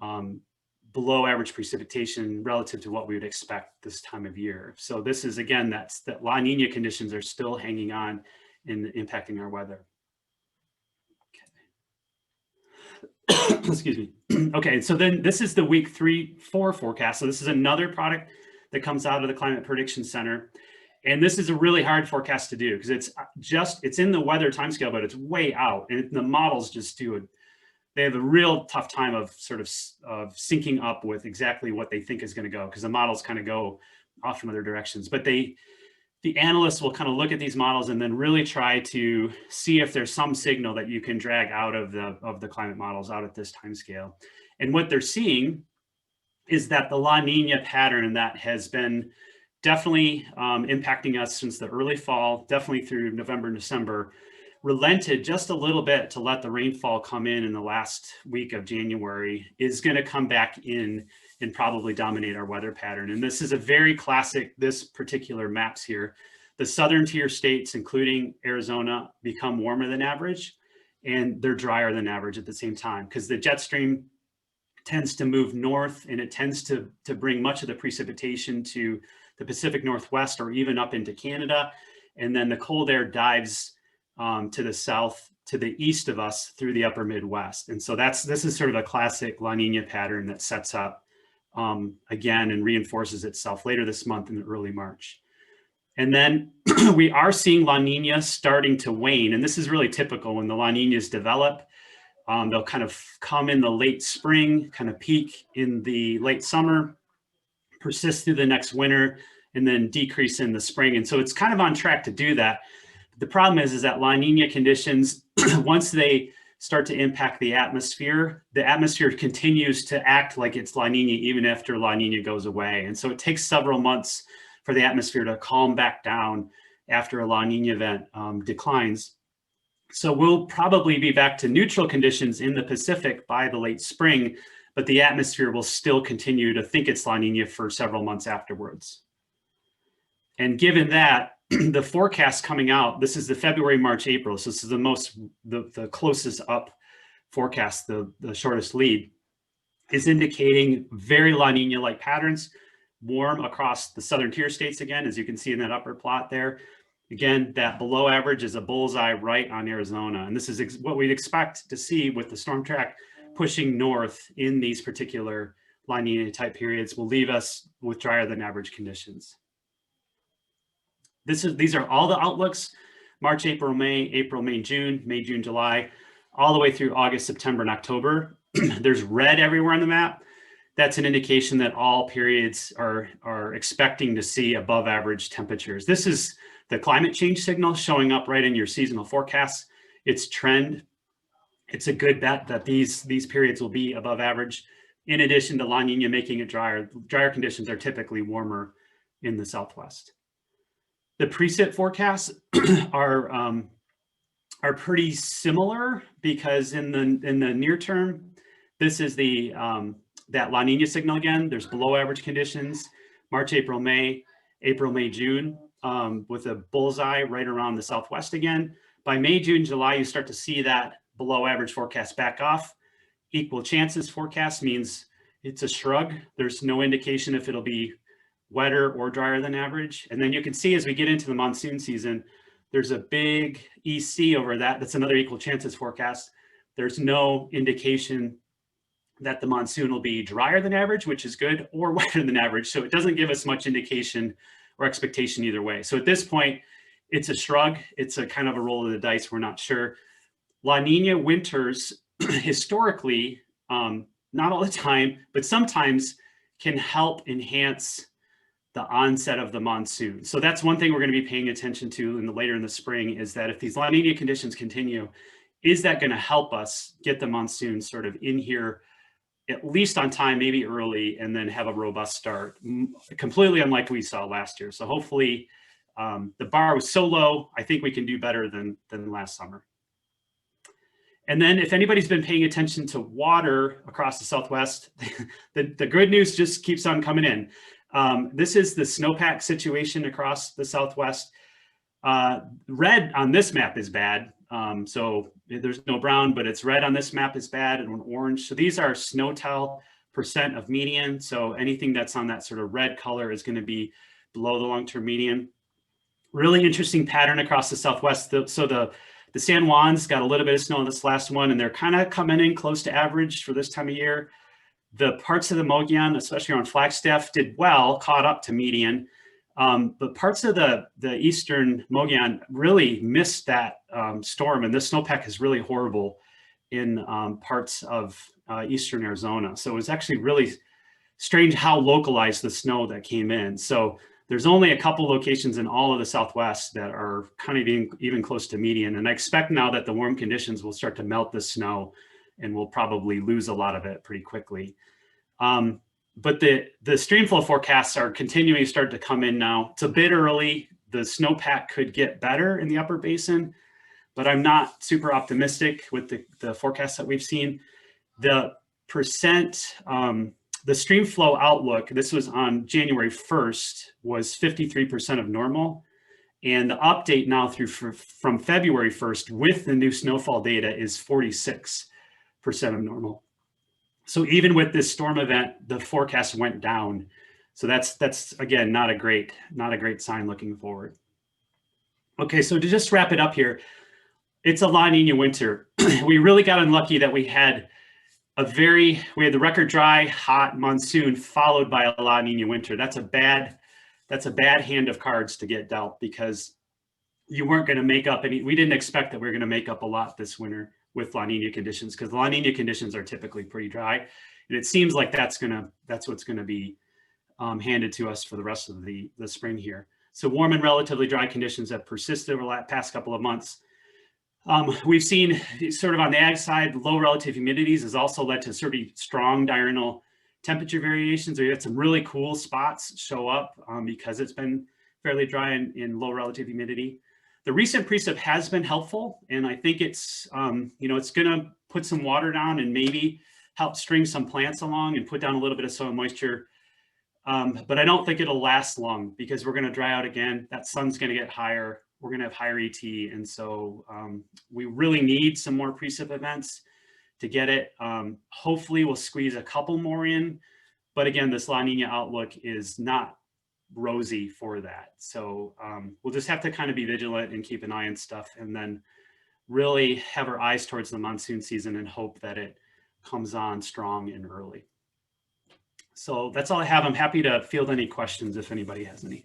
below average precipitation relative to what we would expect this time of year. So this is, again, that La Nina conditions are still hanging on and impacting our weather. Okay. Excuse me. Okay, so then this is the week 3-4 forecast. So this is another product that comes out of the Climate Prediction Center. And this is a really hard forecast to do because it's in the weather timescale, but it's way out. And the models just they have a real tough time of sort of syncing up with exactly what they think is going to go, because the models kind of go off in other directions. But the analysts will kind of look at these models and then really try to see if there's some signal that you can drag out of the climate models out at this time scale. And what they're seeing is that the La Nina pattern that has been definitely impacting us since the early fall, definitely through November and December, relented just a little bit to let the rainfall come in the last week of January, is going to come back in and probably dominate our weather pattern. And this is a very classic, this particular maps here. The southern tier states, including Arizona, become warmer than average, and they're drier than average at the same time, because the jet stream tends to move north, and it tends to bring much of the precipitation to the Pacific Northwest or even up into Canada. And then the cold air dives to the south, to the east of us through the upper Midwest. And so this is sort of a classic La Nina pattern that sets up again and reinforces itself later this month in early March. And then we are seeing La Nina starting to wane. And this is really typical when the La Ninas develop. They'll kind of come in the late spring, kind of peak in the late summer, persist through the next winter, and then decrease in the spring. And so it's kind of on track to do that. The problem is that La Nina conditions, once they start to impact the atmosphere continues to act like it's La Nina even after La Nina goes away. And so it takes several months for the atmosphere to calm back down after a La Nina event declines. So we'll probably be back to neutral conditions in the Pacific by the late spring, but the atmosphere will still continue to think it's La Nina for several months afterwards. And given that, the forecast coming out, this is the February, March, April. So this is the closest up forecast, the shortest lead, is indicating very La Nina-like patterns, warm across the southern tier states again, as you can see in that upper plot there. Again, that below average is a bullseye right on Arizona. And this is what we'd expect to see with the storm track pushing north in these particular La Nina type periods will leave us with drier than average conditions. These are all the outlooks: March, April, May, June, July, all the way through August, September, and October. There's red everywhere on the map. That's an indication that all periods are expecting to see above average temperatures. This is the climate change signal showing up right in your seasonal forecasts. It's trend. It's a good bet that these periods will be above average. In addition to La Nina making it drier, drier conditions are typically warmer in the Southwest. The precip forecasts are pretty similar, because in the near term, this is that La Nina signal again. There's below average conditions, March, April, May, June, with a bullseye right around the Southwest again. By May, June, July, you start to see that below average forecast back off. Equal chances forecast means it's a shrug. There's no indication if it'll be wetter or drier than average. And then you can see as we get into the monsoon season, there's a big EC over that. That's another equal chances forecast. There's no indication that the monsoon will be drier than average, which is good, or wetter than average. So it doesn't give us much indication or expectation either way. So at this point, it's a shrug. It's a kind of a roll of the dice. We're not sure. La Nina winters historically, not all the time, but sometimes can help enhance the onset of the monsoon. So that's one thing we're going to be paying attention to later in the spring, is that if these La Nina conditions continue, is that going to help us get the monsoon sort of in here at least on time, maybe early, and then have a robust start, completely unlike we saw last year. So hopefully the bar was so low, I think we can do better than last summer. And then if anybody's been paying attention to water across the Southwest, the good news just keeps on coming in. This is the snowpack situation across the Southwest. Red on this map is bad. So there's no brown, but it's red on this map is bad, and orange. So these are snow-tell percent of median. So anything that's on that sort of red color is going to be below the long-term median. Really interesting pattern across the Southwest. So the San Juans got a little bit of snow on this last one, and they're kind of coming in close to average for this time of year. The parts of the Mogollon, especially around Flagstaff, did well, caught up to median. But parts of the eastern Mogollon really missed that storm, and this snowpack is really horrible in parts of eastern Arizona. So it was actually really strange how localized the snow that came in. So there's only a couple locations in all of the Southwest that are kind of even close to median. And I expect now that the warm conditions will start to melt the snow, and we'll probably lose a lot of it pretty quickly. But the streamflow forecasts are continuing to start to come in now. It's a bit early. The snowpack could get better in the upper basin, but I'm not super optimistic with the forecasts that we've seen. The percent, the streamflow outlook, this was on January 1st, was 53% of normal. And the update now from February 1st with the new snowfall data is 46% of normal. So even with this storm event, the forecast went down. So that's again, not a great sign looking forward. Okay, so to just wrap it up here, it's a La Nina winter. We really got unlucky that we had the record dry, hot monsoon followed by a La Nina winter. That's a bad hand of cards to get dealt, because you weren't going to make up we didn't expect that we were going to make up a lot this winter with La Nina conditions, because La Nina conditions are typically pretty dry. And it seems like that's what's going to be handed to us for the rest of the spring here. So warm and relatively dry conditions have persisted over the past couple of months. We've seen sort of on the ag side, low relative humidities has also led to sort of strong diurnal temperature variations. We had some really cool spots show up because it's been fairly dry and low relative humidity. The recent precip has been helpful, and I think it's it's going to put some water down and maybe help string some plants along and put down a little bit of soil moisture. But I don't think it'll last long, because we're going to dry out again. That sun's going to get higher. We're going to have higher ET, and so we really need some more precip events to get it. Hopefully, we'll squeeze a couple more in, but again, this La Nina outlook is not rosy for that. So we'll just have to kind of be vigilant and keep an eye on stuff, and then really have our eyes towards the monsoon season and hope that it comes on strong and early. So that's all I have. I'm happy to field any questions if anybody has any.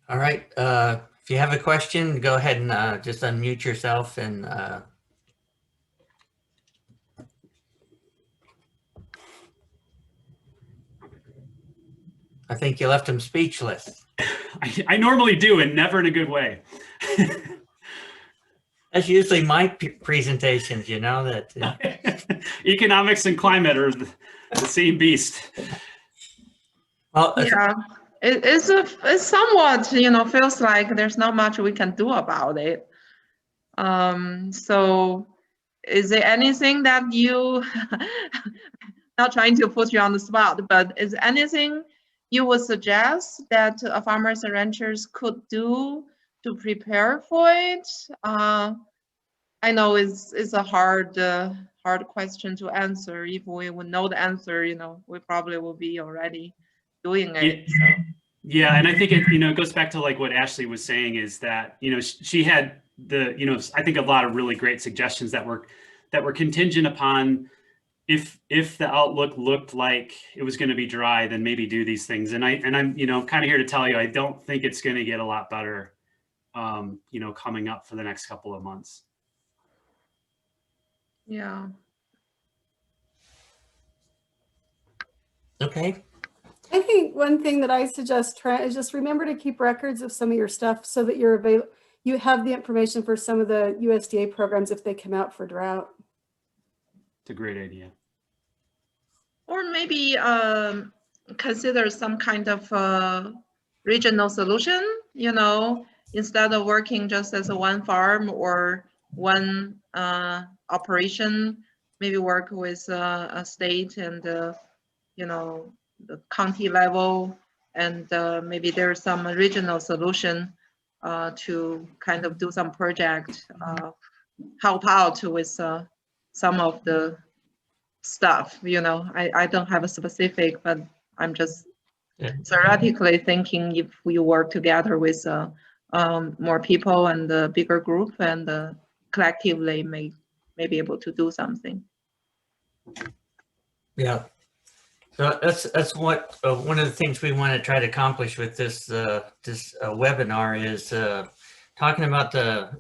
All right. If you have a question, go ahead and just unmute yourself and I think you left him speechless. I normally do, and never in a good way. That's usually my presentations, that. Economics and climate are the same beast. Well, Yeah, it's somewhat, feels like there's not much we can do about it. So is there anything that you, not trying to put you on the spot, but is anything you would suggest that farmers and ranchers could do to prepare for it? I know it's a hard question to answer. If we would know the answer, we probably will be already doing it. So. Yeah, and I think it, it goes back to like what Ashley was saying is that, she had I think a lot of really great suggestions that were contingent upon if the outlook looked like it was going to be dry, then maybe do these things. And I'm, kind of here to tell you, I don't think it's going to get a lot better, coming up for the next couple of months. Yeah. Okay. I think one thing that I suggest, Trent, is just remember to keep records of some of your stuff so that you have the information for some of the USDA programs if they come out for drought. It's a great idea. Or maybe consider some kind of regional solution, instead of working just as a one farm or one operation, maybe work with a state and, the county level, and maybe there's some regional solution to kind of do some project, help out with some of the stuff, I don't have a specific, but I'm just theoretically thinking if we work together with more people and a bigger group and collectively may be able to do something. Yeah. So that's what one of the things we want to try to accomplish with this webinar is talking about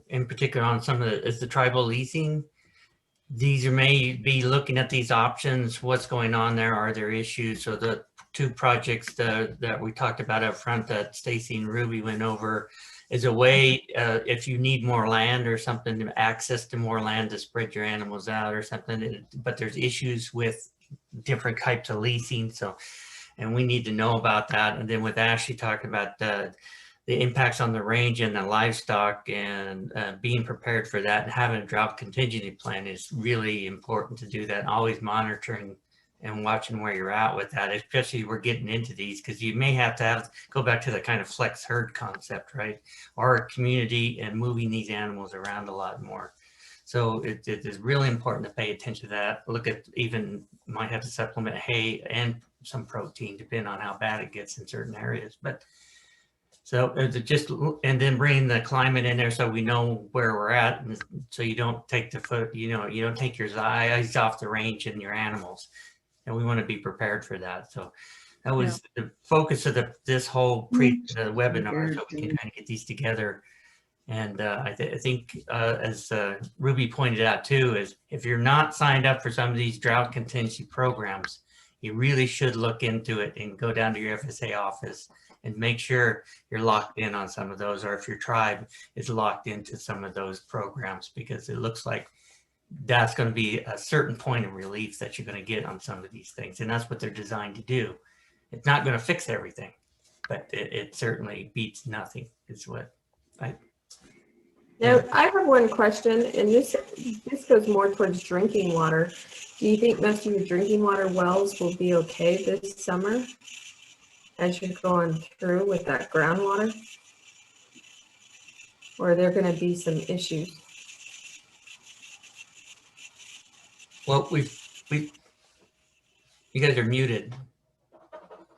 in particular on some of the tribal leasing. These may be looking at these options, what's going on there, are there issues? So the two projects that we talked about up front that Staci and Ruby went over is a way, if you need more land or something, access to more land to spread your animals out or something, but there's issues with different types of leasing. So, and we need to know about that. And then with Ashley talking about the impacts on the range and the livestock and being prepared for that and having a drought contingency plan is really important to do that. And always monitoring and watching where you're at with that, especially we're getting into these, because you may have to go back to the kind of flex herd concept, right? Or a community and moving these animals around a lot more. So it is really important to pay attention to that. Look at might have to supplement hay and some protein depending on how bad it gets in certain areas. But so and then bring the climate in there so we know where we're at, and so you don't take you don't take your eyes off the range and your animals, and we want to be prepared for that. So that was the focus of this whole webinar, so we can kind of get these together. And I think as Ruby pointed out too, is if you're not signed up for some of these drought contingency programs, you really should look into it and go down to your FSA office and make sure you're locked in on some of those, or if your tribe is locked into some of those programs, because it looks like that's going to be a certain point of relief that you're going to get on some of these things. And that's what they're designed to do. It's not going to fix everything, but it certainly beats nothing is what Now, I have one question, and this goes more towards drinking water. Do you think most of your drinking water wells will be okay this summer as you're going through with that groundwater? Or are there going to be some issues? Well, you guys are muted.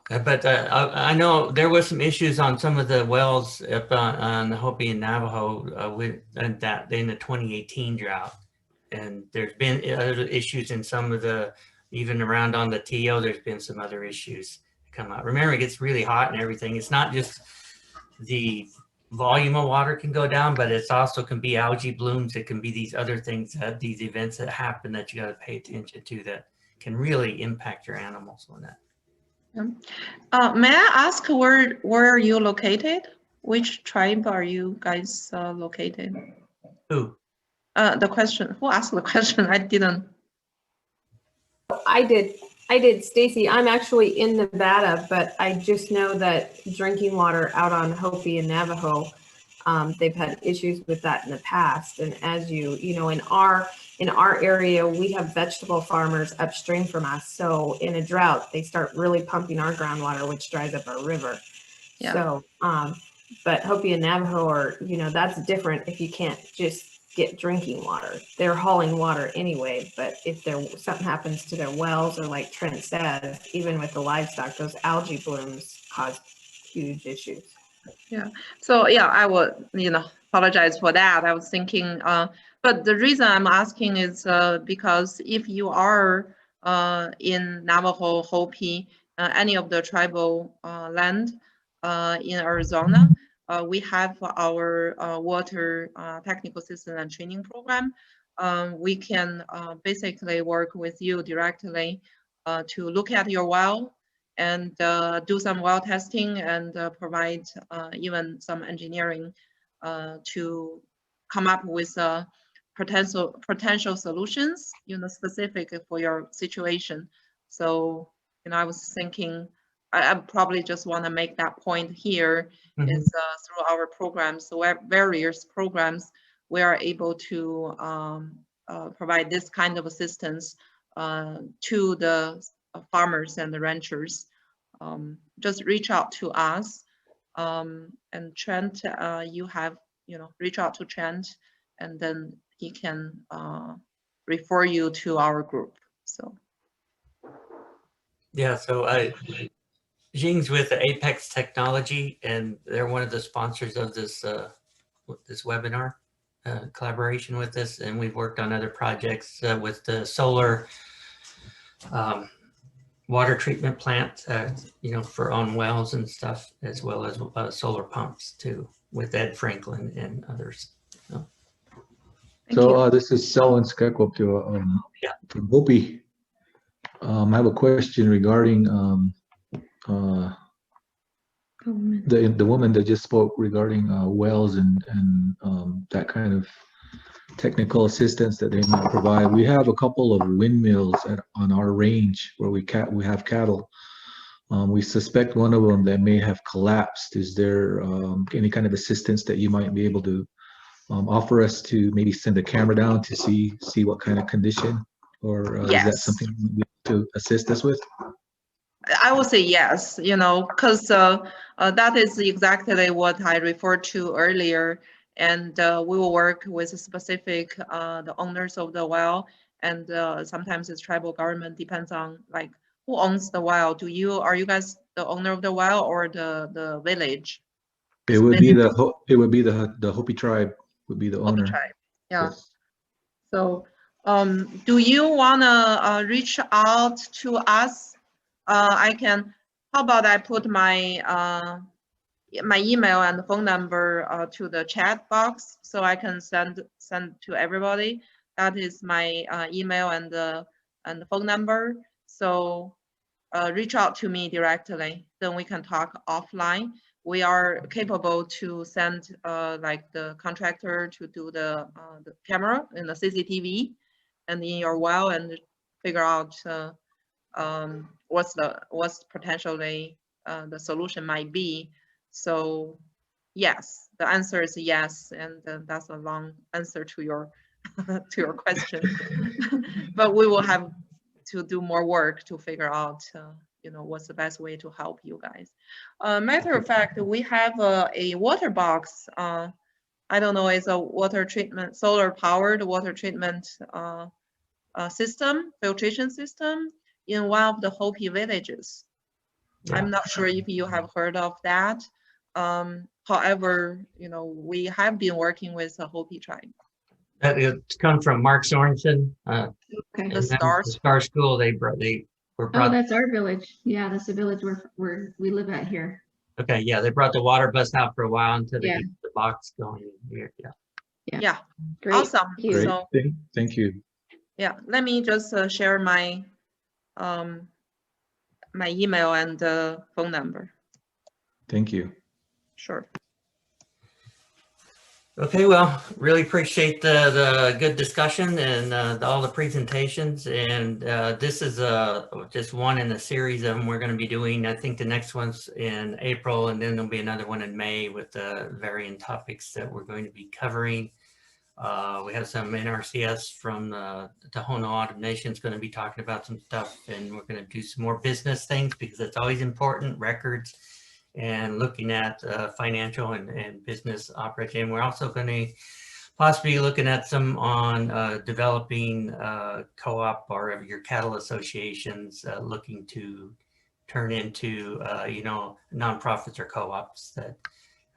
But I know there was some issues on some of the wells up on the Hopi and Navajo in the 2018 drought. And there's been other issues in some of even around on the TO, there's been some other issues come out. Remember, it gets really hot and everything. It's not just the volume of water can go down, but it's also can be algae blooms. It can be these other things, these events that happen that you got to pay attention to that can really impact your animals on that. May I ask where are you located? Which tribe are you guys located? Who? The question. Who asked the question? I didn't. I did, Staci. I'm actually in Nevada, but I just know that drinking water out on Hopi and Navajo, they've had issues with that in the past. And as in our area, we have vegetable farmers upstream from us. So in a drought, they start really pumping our groundwater, which dries up our river. Yeah. So, but Hopi and Navajo are, that's different if you can't just get drinking water. They're hauling water anyway, but if something happens to their wells, or like Trent said, even with the livestock, those algae blooms cause huge issues. So yeah, I would, apologize for that. I was thinking, but the reason I'm asking is because if you are in Navajo, Hopi, any of the tribal land in Arizona, we have our water technical assistance and training program. We can basically work with you directly to look at your well and do some well testing and provide even some engineering to come up with potential solutions, specific for your situation. So, I was thinking, I probably just want to make that point here. Is through our programs, so various programs, we are able to provide this kind of assistance to the farmers and the ranchers. Just reach out to us, and Trent, you have, reach out to Trent, and then he can refer you to our group. So Yeah, so Jing's with Apex Technology, and they're one of the sponsors of this this webinar collaboration with us, and we've worked on other projects with the solar water treatment plant, for on wells and stuff, as well as solar pumps too, with Ed Franklin and others. So this is Selwyn Skekopio from Hopi. I have a question regarding the woman that just spoke regarding wells and that kind of technical assistance that they might provide. We have a couple of windmills on our range where we have cattle. We suspect one of them that may have collapsed. Is there any kind of assistance that you might be able to offer us, to maybe send a camera down to see what kind of condition, or is that something you would be able to assist us with? I would say yes, because that is exactly what I referred to earlier. And we will work with specific the owners of the well, and sometimes it's tribal government, depends on like who owns the well. Are you guys the owner of the well, or the village? It would be the Hopi tribe would be the owner. Hopi tribe. Yeah. Yes. So do you wanna reach out to us? How about I put my my email and phone number to the chat box, so I can send to everybody. That is my email and the phone number. So reach out to me directly, then we can talk offline. We are capable to send like the contractor to do the camera and the CCTV and in your well, and figure out what's potentially the solution might be. So yes, the answer is yes, and that's a long answer to your to your question. But we will have to do more work to figure out what's the best way to help you guys. Matter of fact, we have a water box. I don't know, it's a water treatment, solar powered water treatment system, filtration system in one of the Hopi villages. Yeah. I'm not sure if you have heard of that. However, we have been working with the Hopi tribe. It's come from Mark Sorensen. Okay. The Stars. The Star School, they were brought. Oh, that's our village. Yeah, that's the village where we live at here. Okay, yeah, they brought the water bus out for a while until they get the box going here. Yeah. Great. Awesome. Great. So, thank you. Yeah, let me just share my my email and phone number. Thank you. Sure. Okay, well, really appreciate the good discussion and all the presentations. And this is just one in a series of them we're going to be doing. I think the next one's in April, and then there'll be another one in May with the varying topics that we're going to be covering. We have some NRCS from the Tohono O'odham Nation is going to be talking about some stuff, and we're going to do some more business things because it's always important, records, and looking at financial and business operation. We're also going to possibly looking at some on developing co-op or your cattle associations looking to turn into, you know, nonprofits or co-ops that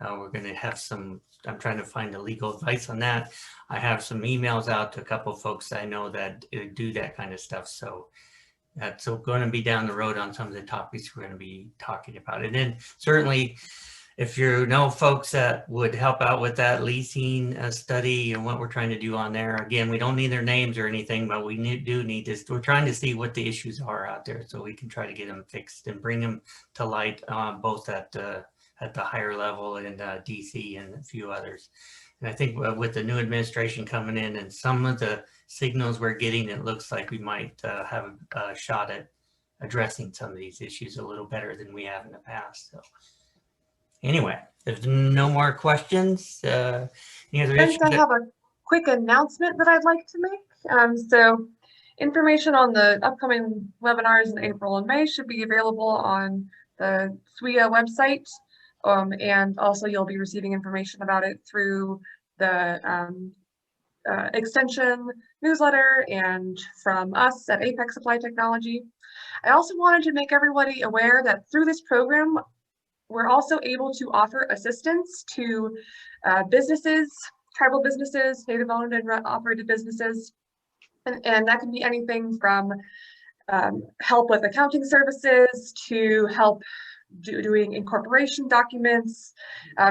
we're going to have some. I'm trying to find the legal advice on that. I have some emails out to a couple of folks I know that do that kind of stuff. So that's going to be down the road on some of the topics we're going to be talking about. And then certainly, if you know folks that would help out with that leasing study and what we're trying to do on there, again, we don't need their names or anything, but we do need this. We're trying to see what the issues are out there so we can try to get them fixed and bring them to light, both at the higher level in DC and a few others. And I think with the new administration coming in and some of the signals we're getting, it looks like we might have a shot at addressing some of these issues a little better than we have in the past. So anyway, if there's no more questions, any other issues? I have a quick announcement that I'd like to make. So information on the upcoming webinars in April and May should be available on the SWIAA website. And also you'll be receiving information about it through the extension newsletter and from us at Apex Supply Technology. I also wanted to make everybody aware that through this program, we're also able to offer assistance to businesses, tribal businesses, native owned and operated businesses. And that can be anything from help with accounting services to help doing incorporation documents.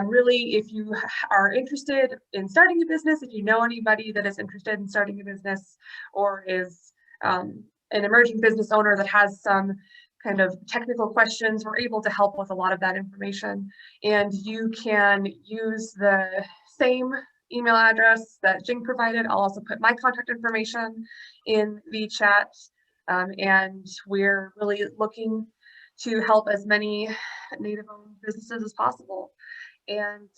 Really, if you are interested in starting a business, if you know anybody that is interested in starting a business or is an emerging business owner that has some kind of technical questions, we're able to help with a lot of that information. And you can use the same email address that Jing provided. I'll also put my contact information in the chat. And we're really looking to help as many native-owned businesses as possible. And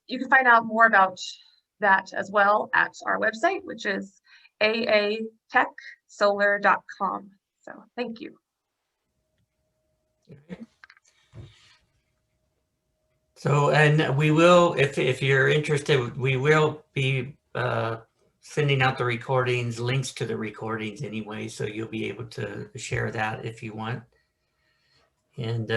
you can find out more about that as well at our website, which is aatechsolar.com. So thank you. So, and we will, if you're interested, we will be sending out the recordings, links to the recordings anyway, so you'll be able to share that if you want. And